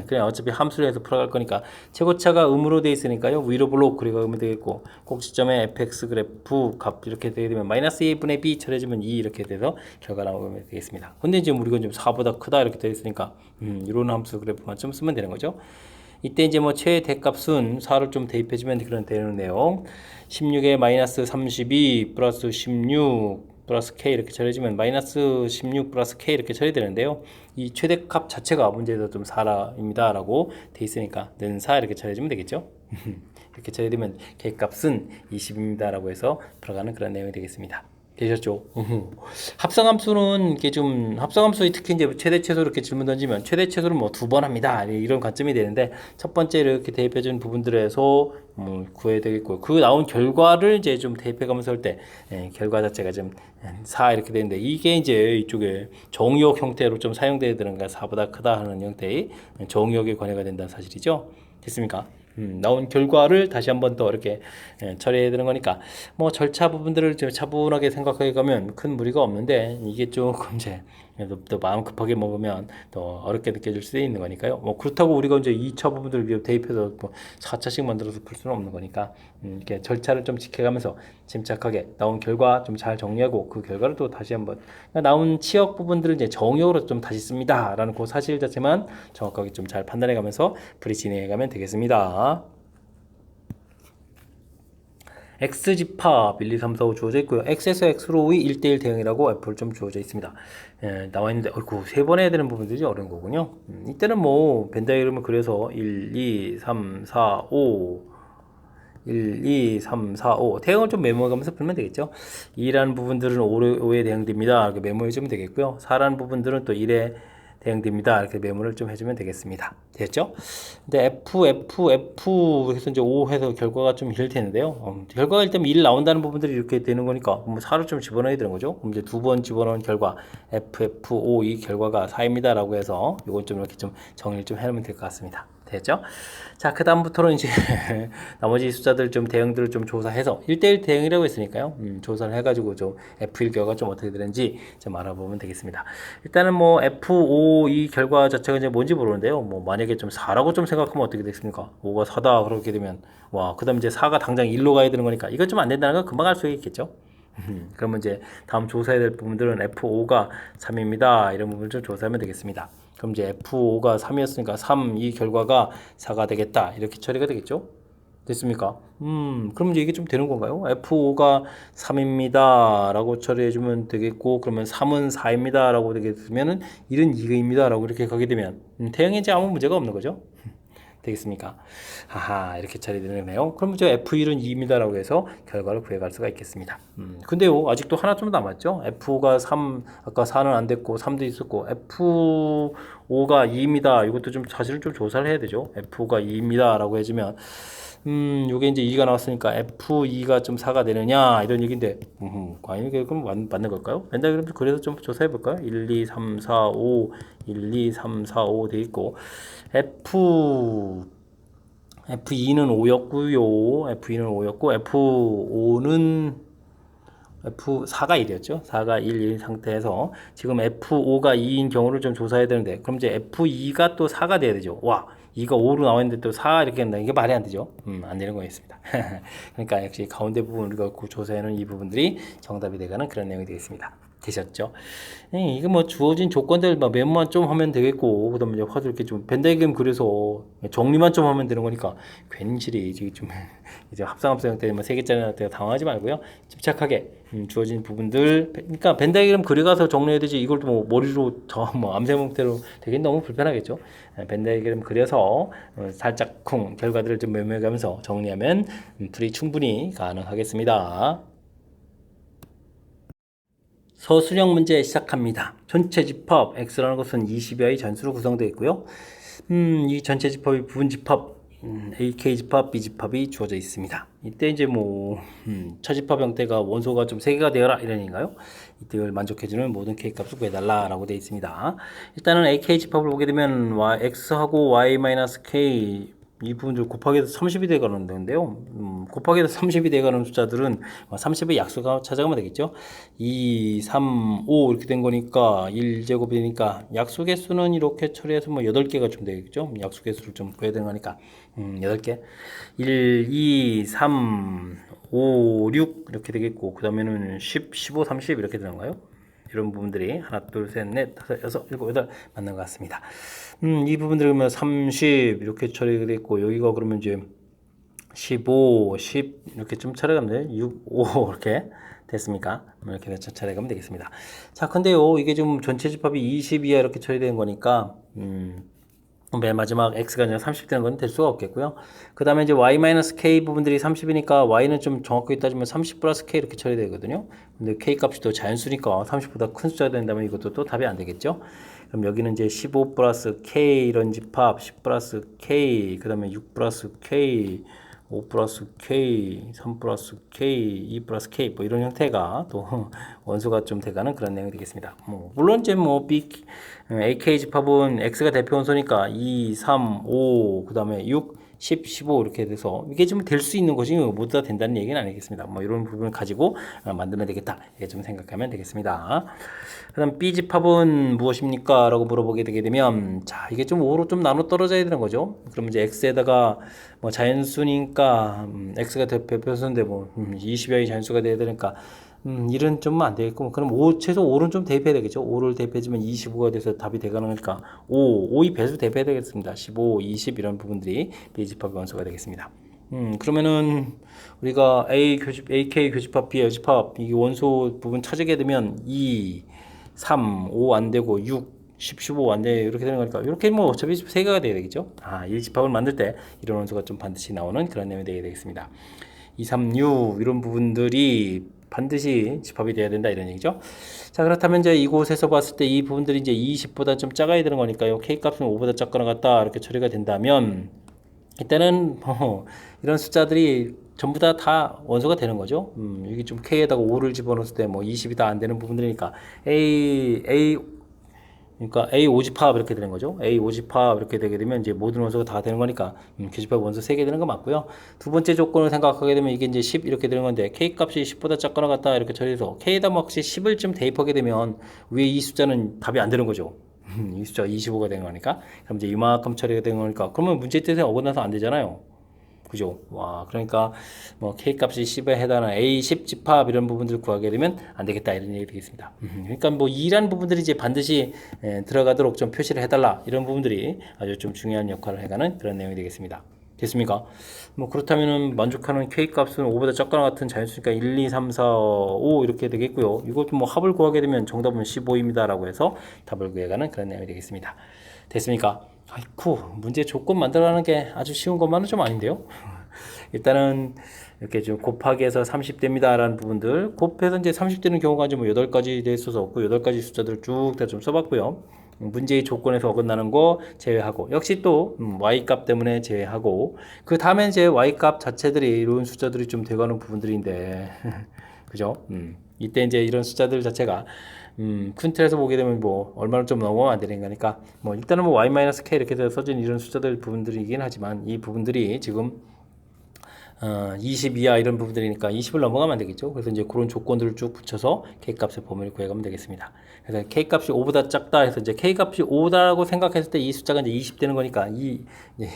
그냥 어차피 함수를 해서 풀어갈 거니까 최고차가 음으로 되어 있으니까요 위로 블록 그리면 되겠고 꼭지점에 fx 그래프 값 이렇게 되게 되면 마이너스 2분의 b 처리해주면 2 이렇게 돼서 결과 나오면 되겠습니다. 근데 지금 우리가 좀 4보다 크다 이렇게 되어 있으니까 이런 함수 그래프만 좀 쓰면 되는 거죠. 이때 이제 뭐 최대값은 4를 좀 대입해주면 그런 되는 내용 16에 마이너스 32 플러스 16 플러스 k 이렇게 처리해주면 마이너스 16 플러스 k 이렇게 처리되는데요. 이 최대값 자체가 문제에서 좀 4입니다 라고 돼 있으니까 는 4 이렇게 처리해주면 되겠죠. 이렇게 처리되면 k 값은 20입니다 라고 해서 들어가는 그런 내용이 되겠습니다. 되셨죠? 합성함수는 이게 좀 합성함수의 특히 이제 최대 최소 이렇게 질문 던지면 최대 최소를 뭐 2번 합니다 이런 관점이 되는데 첫 번째 이렇게 대입해준 부분들에서 구해야 되겠고 그 나온 결과를 이제 좀 대입해가면서 할 때 결과 자체가 좀 4 이렇게 되는데 이게 이제 이쪽에 정의역 형태로 좀 사용돼야 되는 가 4보다 크다 하는 형태의 정의역에 관해가 된다는 사실이죠. 됐습니까? 나온 결과를 다시 한번 더 이렇게 처리해야 되는 거니까 뭐 절차 부분들을 좀 차분하게 생각해 가면 큰 무리가 없는데 이게 조금 이제 또 마음 급하게 먹으면 더 어렵게 느껴질 수도 있는 거니까요. 뭐 그렇다고 우리가 이제 2차 부분들을 대입해서 뭐 4차씩 만들어서 풀 수는 없는 거니까 이렇게 절차를 좀 지켜가면서 침착하게 나온 결과 좀 잘 정리하고 그 결과를 또 다시 한번 나온 치역 부분들을 이제 정의역으로 좀 다시 씁니다라는 그 사실 자체만 정확하게 좀 잘 판단해가면서 풀이 진행해가면 되겠습니다. X집합 1, 2, 3, 4, 5 주어져 있고요. X에서 X로의 1대1 대응이라고 F를 좀 주어져 있습니다. 나와 있는데, 세 번 해야 되는 부분들이 어려운 거군요. 이때는 뭐, 벤 다이그램을 그려서 1, 2, 3, 4, 5, 1, 2, 3, 4, 5 대응을 좀 메모해가면서 풀면 되겠죠. 2라는 부분들은 5에 대응됩니다. 이렇게 메모해주면 되겠고요. 4라는 부분들은 또 1에 대응됩니다. 이렇게 메모를 좀 해주면 되겠습니다. 됐죠? 근데 F 해서 이제 5 해서 결과가 좀 이럴 텐데요. 결과가 일단 1 나온다는 부분들이 이렇게 되는 거니까 뭐 4를 좀 집어넣어야 되는 거죠. 그럼 이제 두 번 집어넣은 결과 FF5 이 결과가 4입니다. 라고 해서 이건 좀 이렇게 좀 정리를 좀 해놓으면 될 것 같습니다. 됐죠? 자, 그 다음부터는 이제 나머지 숫자들 좀 대응들을 좀 조사해서 1대1 대응이라고 했으니까요. 조사를 해가지고 좀 F1 결과가 좀 어떻게 되는지 좀 알아보면 되겠습니다. 일단은 뭐 F5 이 결과 자체가 이제 뭔지 모르는데요. 뭐 만약에 좀 4라고 좀 생각하면 어떻게 되겠습니까? 5가 4다 그렇게 되면 와, 그 다음 이제 4가 당장 1로 가야 되는 거니까 이건 좀 안 된다는 건 금방 알 수 있겠죠. 그러면 이제 다음 조사해야 될 부분들은 F5가 3입니다. 이런 부분을 좀 조사하면 되겠습니다. 그럼 이제 F5가 3이었으니까 3, 이 결과가 4가 되겠다. 이렇게 처리가 되겠죠? 됐습니까? 그럼 이제 이게 좀 되는 건가요? F5가 3입니다. 라고 처리해주면 되겠고, 그러면 3은 4입니다. 라고 되게 되면은 1은 2입니다. 라고 이렇게 가게 되면, 대응에 이제 아무 문제가 없는 거죠? 되겠습니까? 아하, 이렇게 처리되네요. 그럼 이제 F1은 2입니다. 라고 해서 결과를 구해갈 수가 있겠습니다. 근데요, 아직도 하나 좀 남았죠? F가 3, 아까 4는 안 됐고, 3도 있었고, F5가 2입니다. 이것도 좀 사실은 좀 조사를 해야 되죠? F가 2입니다. 라고 해주면, 요게 이제 2가 나왔으니까 F2가 좀 4가 되느냐, 이런 얘기인데, 과연 이게 그럼 맞는 걸까요? 맨날 그럼 그래서 좀 조사해 볼까요? 1, 2, 3, 4, 5, 1, 2, 3, 4, 5 돼 있고, F2는 5였고요. F2는 5였고, F4가 1이었죠. 4가 1인 상태에서 지금 F5가 2인 경우를 좀 조사해야 되는데, 그럼 이제 F2가 또 4가 돼야 되죠. 와, 2가 5로 나와 있는데 또 4 이렇게 한다. 이게 말이 안 되죠. 안 되는 거였습니다. 그러니까 역시 가운데 부분을 갖고 조사하는 이 부분들이 정답이 되가는 그런 내용이 되겠습니다. 되셨죠? 이게 뭐 주어진 조건들 뭐 메모만 좀 하면 되겠고, 그다음에 이제 화도 이렇게 좀 벤다이그램 그려서 정리만 좀 하면 되는 거니까 괜시리 이제 좀 이제 합성 때 뭐 세 개짜리 때가 당황하지 말고요. 집착하게 주어진 부분들, 그러니까 벤다이그램 그려가서 정리해야 되지 이걸 또 뭐 머리로 뭐 암세 형태로 되긴 너무 불편하겠죠. 벤다이그램 그려서 살짝 쿵 결과들을 좀 메모해가면서 정리하면 풀이 충분히 가능하겠습니다. 서술형 문제 시작합니다. 전체 집합 X라는 것은 20여의 전수로 구성되어 있고요. 이 전체 집합이 부분 집합 AK 집합, B 집합이 주어져 있습니다. 이때 이제 뭐 처집합 형태가 원소가 좀 3개가 되어라 이런 얘기인가요? 이때 만족해주는 모든 K 값을 구해달라라고 되어 있습니다. 일단은 AK 집합을 보게 되면 X하고 Y-K 이 부분들 곱하기 해서 30이 되가는 데인데요. 곱하기 해서 30이 되가는 숫자들은 30의 약수가 찾아가면 되겠죠. 2, 3, 5 이렇게 된 거니까 1제곱이 되니까 약수 개수는 이렇게 처리해서 뭐 8개가 좀 되겠죠. 약수 개수를 좀 구해야 되는 거니까 8개. 1, 2, 3, 5, 6 이렇게 되겠고 그 다음에는 10, 15, 30 이렇게 되는 거예요. 이런 부분들이 하나, 둘, 셋, 넷, 다섯, 여섯, 일곱, 여덟 맞는 것 같습니다. 이 부분들이 그러면 30 이렇게 처리가 있고 여기가 그러면 이제 15, 10 이렇게 좀 처리가면 돼. 6, 5 이렇게 됐습니까? 이렇게 처리가면 되겠습니다. 자, 근데요 이게 좀 전체 집합이 20 이하 이렇게 처리되는 거니까 맨 마지막 x가 아니라 30 되는 건 될 수가 없겠고요. 그 다음에 이제 y-k 부분들이 30이니까 y는 좀 정확하게 따지면 30 플러스 k 이렇게 처리되거든요. 근데 k 값이 또 자연수니까 30보다 큰 숫자가 된다면 이것도 또 답이 안 되겠죠. 그럼 여기는 이제 15 플러스 k 이런 집합, 10 플러스 k, 그 다음에 6 플러스 k, 5 플러스 K, 3 플러스 K, 2 플러스 K 뭐 이런 형태가 또 원소가 좀 돼가는 그런 내용이 되겠습니다. 물론 이제 뭐 B, AK 집합은 X가 대표 원소니까 2, 3, 5, 그 다음에 6, 10, 15 이렇게 돼서 이게 좀 될 수 있는 것이 모두 다 된다는 얘기는 아니겠습니다. 뭐 이런 부분을 가지고 만들면 되겠다. 이렇게 좀 생각하면 되겠습니다. 그 다음 B 집합은 무엇입니까? 라고 물어보게 되게 되면 자 이게 좀 5로 좀 나눠 떨어져야 되는 거죠. 그러면 이제 X에다가 뭐 자연수니까 X가 대표수인데 뭐 20여의 자연수가 돼야 되니까 1은 좀 안 되겠고 그럼 5, 최소 5는 좀 대입해야 되겠죠. 5를 대입해주면 25가 돼서 답이 되가는 거니까 5이 배수 대입해야 되겠습니다. 15, 20 이런 부분들이 B 집합의 원소가 되겠습니다. 그러면은 우리가 AK 교집합, B 교집합 이 원소 부분 찾게 되면 2, 3, 5 안 되고 6, 10, 15 안 돼. 이렇게 되는 거니까 이렇게 뭐 어차피 세 개가 돼야 되겠죠. 이 집합을 만들 때 이런 원소가 좀 반드시 나오는 그런 내용이 되게 되겠습니다. 2, 3, 6 이런 부분들이 반드시 집합이 돼야 된다 이런 얘기죠. 자, 그렇다면 이제 이곳에서 봤을 때 이 부분들이 이제 20보다 좀 작아야 되는 거니까요. K 값은 5보다 작거나 같다 이렇게 처리가 된다면 이때는 이런 숫자들이 전부 다 원소가 되는 거죠. 여기 좀 K에다가 5를 집어넣었을 때 뭐 20이 다 안 되는 부분들이니까 그러니까 A 오집합 이렇게 되는 거죠. A 오집합 이렇게 되게 되면 이제 모든 원소가 다 되는 거니까 교집합 원소 3개 되는 거 맞고요. 두 번째 조건을 생각하게 되면 이게 이제 10 이렇게 되는 건데 K 값이 10보다 작거나 같다 이렇게 처리해서 K에다 뭐 혹시 10을 좀 대입하게 되면 위에 이 숫자는 답이 안 되는 거죠. 이 숫자가 25가 되는 거니까. 그럼 이제 이만큼 처리가 되는 거니까 그러면 문제 뜻에 어긋나서 안 되잖아요. 그죠? 와, 그러니까 뭐 K 값이 10에 해당하는 A10 집합 이런 부분들을 구하게 되면 안 되겠다 이런 얘기 되겠습니다. 그러니까 뭐 이란 부분들이 이제 반드시 들어가도록 좀 표시를 해달라 이런 부분들이 아주 좀 중요한 역할을 해가는 그런 내용이 되겠습니다. 됐습니까? 뭐 그렇다면은 만족하는 K 값은 5보다 작거나 같은 자연수니까 1, 2, 3, 4, 5 이렇게 되겠고요. 이것도 뭐 합을 구하게 되면 정답은 15입니다라고 해서 답을 구해가는 그런 내용이 되겠습니다. 됐습니까? 아이쿠, 문제 조건 만들어가는 게 아주 쉬운 것만은 좀 아닌데요. 일단은 이렇게 좀 곱하기 해서 30대입니다 라는 부분들 곱해서 이제 30대는 경우가 이제 뭐 8가지 돼 있어서 없고 8가지 숫자들을 쭉 다 좀 써봤고요. 문제의 조건에서 어긋나는 거 제외하고 역시 또 y값 때문에 제외하고 그 다음에 이제 y값 자체들이 이런 숫자들이 좀 돼가는 부분들인데 그죠? 이때 이제 이런 숫자들 자체가 큰 틀에서 보게 되면 뭐 얼마나 좀 넘어가면 안 되는 거니까 뭐 일단은 뭐 y-k 이렇게 돼서 써진 이런 숫자들 부분들이긴 하지만 이 부분들이 지금 22야 이런 부분들이니까 20을 넘어가면 안 되겠죠. 그래서 이제 그런 조건들을 쭉 붙여서 K값의 범위를 구해가면 되겠습니다. 그래서 K값이 5보다 작다 해서 이제 K값이 5다라고 생각했을 때 이 숫자가 이제 20 되는 거니까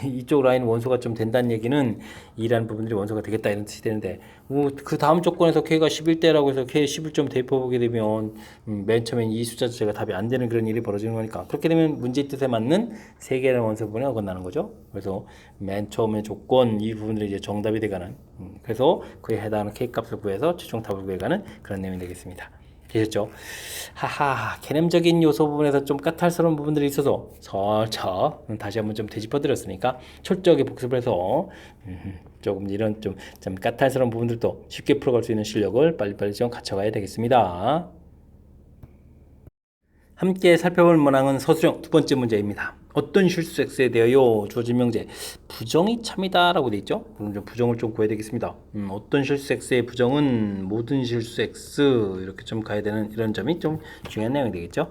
이쪽 라인 원소가 좀 된다는 얘기는 이라는 부분들이 원소가 되겠다 이런 뜻이 되는데 그 다음 조건에서 K가 11대라고 해서 K 10을 좀 대입해보게 되면 맨 처음엔 이 숫자 자체가 답이 안 되는 그런 일이 벌어지는 거니까 그렇게 되면 문제 뜻에 맞는 3개의 원소 부분에 어긋나는 거죠. 그래서 맨 처음에 조건 이 부분들이 이제 정답이 되가는 그래서 그에 해당하는 K값을 구해서 최종 답을 구해가는 그런 내용이 되겠습니다. 되셨죠? 하하, 개념적인 요소 부분에서 좀 까탈스러운 부분들이 있어서 살짝 다시 한번 좀 되짚어 드렸으니까 철저하게 복습을 해서 조금 이런 좀 까탈스러운 부분들도 쉽게 풀어갈 수 있는 실력을 빨리빨리 좀 갖춰가야 되겠습니다. 함께 살펴볼 문항은 서술형 두 번째 문제입니다. 어떤 실수 x에 대하여 주어진 명제 부정이 참이다 라고 되어 있죠. 그럼 좀 부정을 좀 구해야 되겠습니다. 어떤 실수 x의 부정은 모든 실수 x 이렇게 좀 가야 되는 이런 점이 좀 중요한 내용이 되겠죠.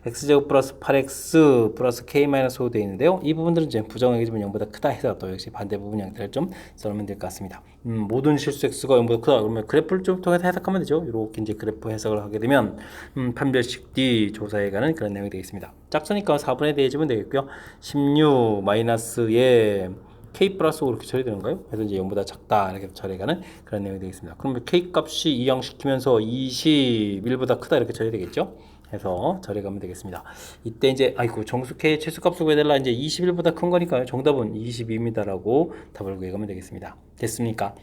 x제곱 플러스 8x 플러스 k-5 되어 있는데요. 이 부분들은 이제 부정의 기준은 0보다 크다 해서 또 역시 반대 부분 형태를 좀 써놓으면 될 것 같습니다. 모든 실수 x가 0보다 크다 그러면 그래프를 좀 통해서 해석하면 되죠. 이렇게 이제 그래프 해석을 하게 되면 판별식 D 조사에 가는 그런 내용이 되겠습니다. 작으니까 4분의 대해주면 되겠고요. 16 마이너스에 k 플러스 5 이렇게 처리되는가요? 그래서 이제 0보다 작다 이렇게 처리가는 그런 내용이 되겠습니다. 그러면 k 값이 이항시키면서 21보다 크다 이렇게 처리되겠죠? 해서 처리가면 되겠습니다. 이때 이제 아이고 정수 k 최소값을 구해달라 이제 21보다 큰 거니까요. 정답은 22입니다라고 답을 구해가면 되겠습니다. 됐습니까?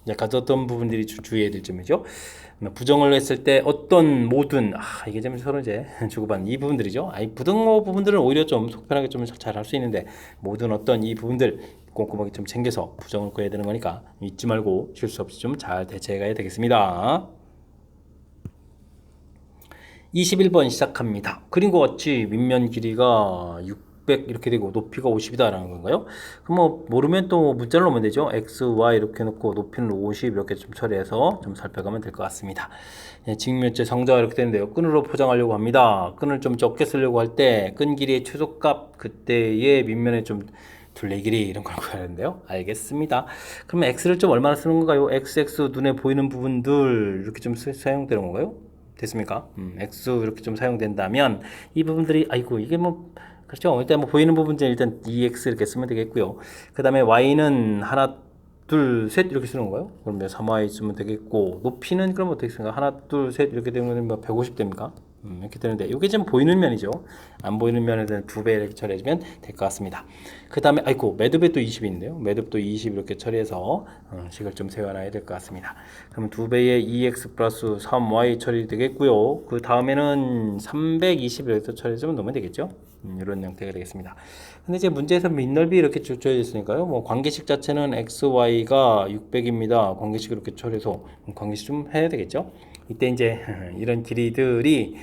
약간 어떤 부분들이 주의해야 될 점이죠. 부정을 했을 때 어떤 모든 이게 좀 서로 이제 주고받는 이 부분들이죠. 부등호 부분들은 오히려 좀 속편하게 좀 잘 할 수 있는데 모든 어떤 이 부분들 꼼꼼하게 좀 챙겨서 부정을 구해야 되는 거니까 잊지 말고 실수 없이 좀 잘 대처해 가야 되겠습니다. 21번 시작합니다. 그리고 어찌 밑면 길이가 600 이렇게 되고 높이가 50이다 라는 건가요? 그럼 뭐 모르면 또 문자를 넣으면 되죠. x, y 이렇게 놓고 높이는 50 이렇게 좀 처리해서 좀 살펴가면 될 것 같습니다. 직면체 성자가 이렇게 되는데요. 끈으로 포장하려고 합니다. 끈을 좀 적게 쓰려고 할 때 끈 길이의 최소값 그때의 밑면에 좀 둘레 길이 이런 걸 구해야 하는데요. 알겠습니다. 그러면 x를 좀 얼마나 쓰는 건가요? xx 눈에 보이는 부분들 이렇게 좀 사용되는 건가요? 됐습니까? x 이렇게 좀 사용된다면 이 부분들이 아이고 이게 뭐 그렇죠. 일단 뭐 보이는 부분은 일단 dx 이렇게 쓰면 되겠고요. 그 다음에 y는 하나 둘 셋 이렇게 쓰는 건가요? 그러면 3y 쓰면 되겠고 높이는 그럼 어떻게 쓰는가? 하나 둘 셋 이렇게 되면 뭐 150 됩니까? 이렇게 되는데 이게 지금 보이는 면이죠. 안 보이는 면에 대한 2배 이렇게 처리해주면 될 것 같습니다. 그 다음에 아이고 매듭에 또 20이 있는데요. 매듭도 20 이렇게 처리해서 식을 좀 세워놔야 될 것 같습니다. 그러면 2배의 2x 플러스 3y 처리되겠고요. 그 다음에는 320 이렇게 처리해주면 넣으면 되겠죠. 이런 형태가 되겠습니다. 근데 이제 문제에서 밑넓이 이렇게 쭉 줘져 있으니까요. 뭐 관계식 자체는 x, y가 600입니다. 관계식 이렇게 처리해서 관계식 좀 해야 되겠죠. 이때 이제 이런 길이들이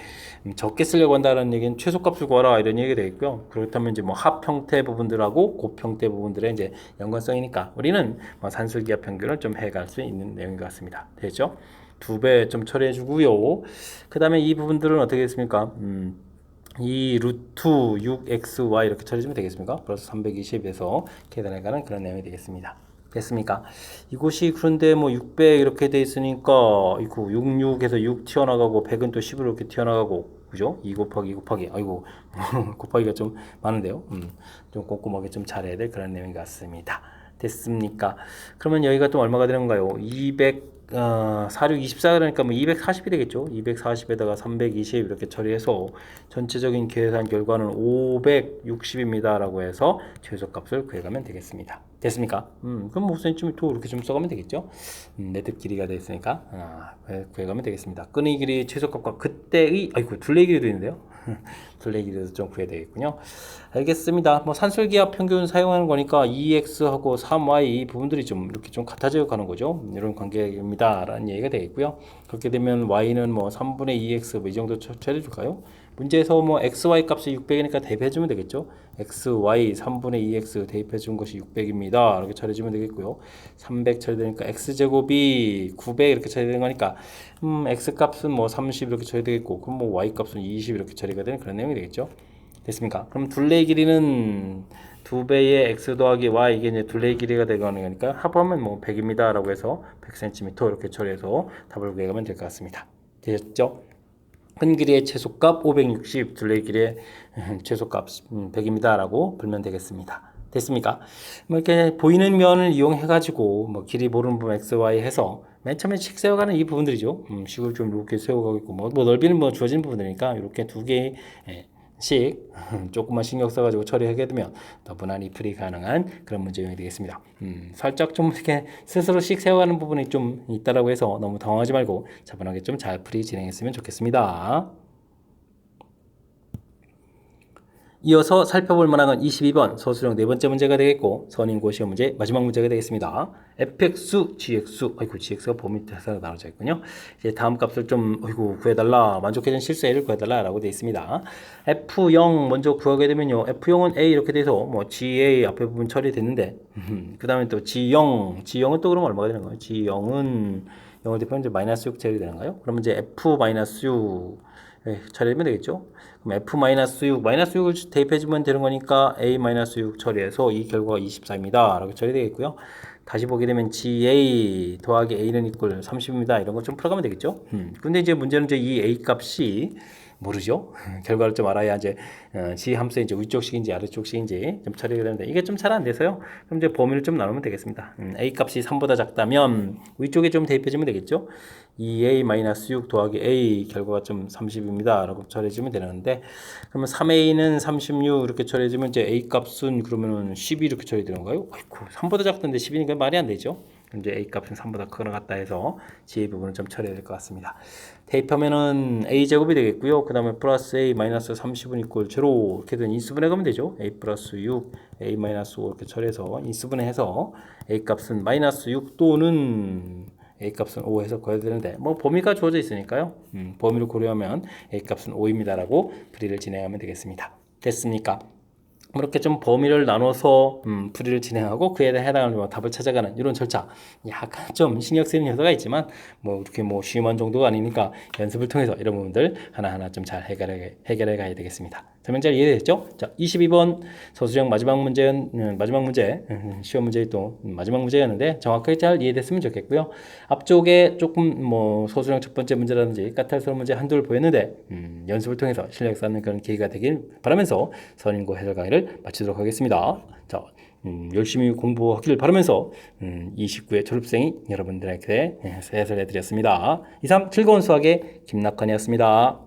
적게 쓰려고 한다는 얘기는 최소값을 구하라 이런 얘기가 되겠고요. 그렇다면 이제 뭐 합 형태 부분들하고 곱 형태 부분들의 이제 연관성이니까 우리는 뭐 산술기하 평균을 좀 해갈 수 있는 내용인 것 같습니다. 됐죠? 2배 좀 처리해 주고요. 그 다음에 이 부분들은 어떻게 됐습니까? 이 루트 6xy 이렇게 처리해주면 되겠습니까? 플러스 320에서 계산해가는 그런 내용이 되겠습니다. 됐습니까? 이곳이 그런데 뭐 600 이렇게 돼 있으니까 이거 66에서 6 튀어나가고 100은 또 10으로 이렇게 튀어나가고 그죠? 2 곱하기 2 곱하기 아이고 곱하기가 좀 많은데요. 좀 꼼꼼하게 좀 잘해야 될 그런 내용인 것 같습니다. 됐습니까? 그러면 여기가 또 얼마가 되는 건가요? 46, 24 그러니까 뭐 240이 되겠죠. 240에다가 320 이렇게 처리해서 전체적인 계산 결과는 560입니다. 라고 해서 최소값을 구해가면 되겠습니다. 됐습니까? 그럼 뭐 센티미터 이렇게 좀 써가면 되겠죠. 매듭 길이가 됐으니까 구해가면 되겠습니다. 끈의 길이 최소값과 그때의 아이고 둘레 길이도 있는데요. 둘레 길이도 좀 구해야 되겠군요. 알겠습니다. 뭐 산술기하 평균 사용하는 거니까 2x하고 3y 이 부분들이 좀 이렇게 좀 같아져 가는 거죠. 이런 관계입니다. 라는 얘기가 되겠고요. 그렇게 되면 y는 뭐 3분의 2x 뭐 이 정도 처리해 줄까요? 문제에서 뭐 xy 값이 600이니까 대입해 주면 되겠죠. xy 3분의 2x 대입해 준 것이 600입니다. 이렇게 처리해 주면 되겠고요. 300 처리되니까 x제곱이 900 이렇게 처리되는 거니까 x 값은 뭐 30 이렇게 처리되겠고 그럼 뭐 y 값은 20 이렇게 처리가 되는 그런 내용이 되겠죠. 됐습니까? 그럼 둘레의 길이는 2배의 x 더하기 y 이게 이제 둘레의 길이가 되는 거니까 합하면 뭐 100입니다. 라고 해서 100cm 이렇게 처리해서 답을 구해가면 될 것 같습니다. 됐죠? 큰 길이의 최소값 560, 둘레의 길이의 최소값 100입니다. 라고 불면 되겠습니다. 됐습니까? 뭐 이렇게 보이는 면을 이용해가지고 뭐 길이 모르는 부분 x, y 해서 맨 처음에 식 세워가는 이 부분들이죠. 식을 좀 이렇게 세워가고 있고 뭐 넓이는 뭐 주어진 부분이니까 이렇게 두 개의 식 조금만 신경 써가지고 처리하게 되면 더 무난히 풀이 가능한 그런 문제 유형이 되겠습니다. 살짝 좀 이렇게 스스로 식 세워가는 부분이 좀 있다라고 해서 너무 당황하지 말고 차분하게 좀 잘 풀이 진행했으면 좋겠습니다. 이어서 살펴볼 만한 건 22번 서술형 네 번째 문제가 되겠고 선인고 시험 문제 마지막 문제가 되겠습니다. fx, gx, 아이고 gx가 범위 대상으로 나눠져 있군요. 이제 다음 값을 좀 구해달라, 만족해준 실수 a를 구해달라라고 되어 있습니다. f0 먼저 구하게 되면요, f0은 a 이렇게 돼서 뭐 ga 앞에 부분 처리됐는데 그 다음에 또 g는 또 그러면 얼마가 되는 거예요? g0은 0을 대표하면 이제 마이너스 6 처리되는가요? 그러면 이제 f-6 처리하면 되겠죠. 그럼 f-6, 마이너스 6을 대입해주면 되는 거니까 a-6 처리해서 이 결과가 24입니다. 라고 처리되겠고요. 다시 보게 되면 ga 더하기 a는 이꼴 30입니다. 이런 거 좀 풀어가면 되겠죠. 근데 이제 문제는 이제 이 a 값이 모르죠. 결과를 좀 알아야 이제 g 함수의 이제 위쪽식인지 아래쪽식인지 좀 처리가 되는데 이게 좀 잘 안 돼서요. 그럼 이제 범위를 좀 나누면 되겠습니다. a 값이 3보다 작다면 위쪽에 좀 대입해주면 되겠죠. 2a-6 더하기 a 결과가 좀 30입니다. 라고 처리해주면 되는데 그러면 3a는 36 이렇게 처리해주면 이제 a 값은 그러면은 12 이렇게 처리되는 건가요? 아이고 3보다 작던데 10이니까 말이 안 되죠. 이제 a 값은 3보다 크거나 같다 해서 g의 부분을 좀 처리해야 될 것 같습니다. 대입하면은 a 제곱이 되겠고요. 그 다음에 플러스 a 마이너스 30은 이꼴 제로 이렇게 된 인수분해 가면 되죠. a 플러스 6, a 마이너스 5 이렇게 처리해서 인수분해해서 a 값은 마이너스 6 또는 a 값은 5 해서 구해야 되는데 뭐 범위가 주어져 있으니까요. 범위를 고려하면 a 값은 5입니다라고 풀이를 진행하면 되겠습니다. 됐습니까? 이렇게 좀 범위를 나눠서 풀이를 진행하고 그에 해당하는 답을 찾아가는 이런 절차 약간 좀 신경 쓰이는 요소가 있지만 뭐 이렇게 뭐 쉬운 정도가 아니니까 연습을 통해서 이런 부분들 하나하나 좀 잘 해결해 가야 되겠습니다. 설명 잘 이해됐죠? 자, 22번 서술형 마지막 문제 시험 문제의 또 마지막 문제였는데 정확하게 잘 이해됐으면 좋겠고요. 앞쪽에 조금 뭐 서술형 첫 번째 문제라든지 까탈스러운 문제 한둘 보였는데 연습을 통해서 실력 쌓는 그런 기회가 되길 바라면서 선인고 해설 강의를 마치도록 하겠습니다. 자, 열심히 공부하길 바라면서 29회 졸업생이 여러분들에게 해설해 드렸습니다. 이상 즐거운 수학의 김낙환이었습니다.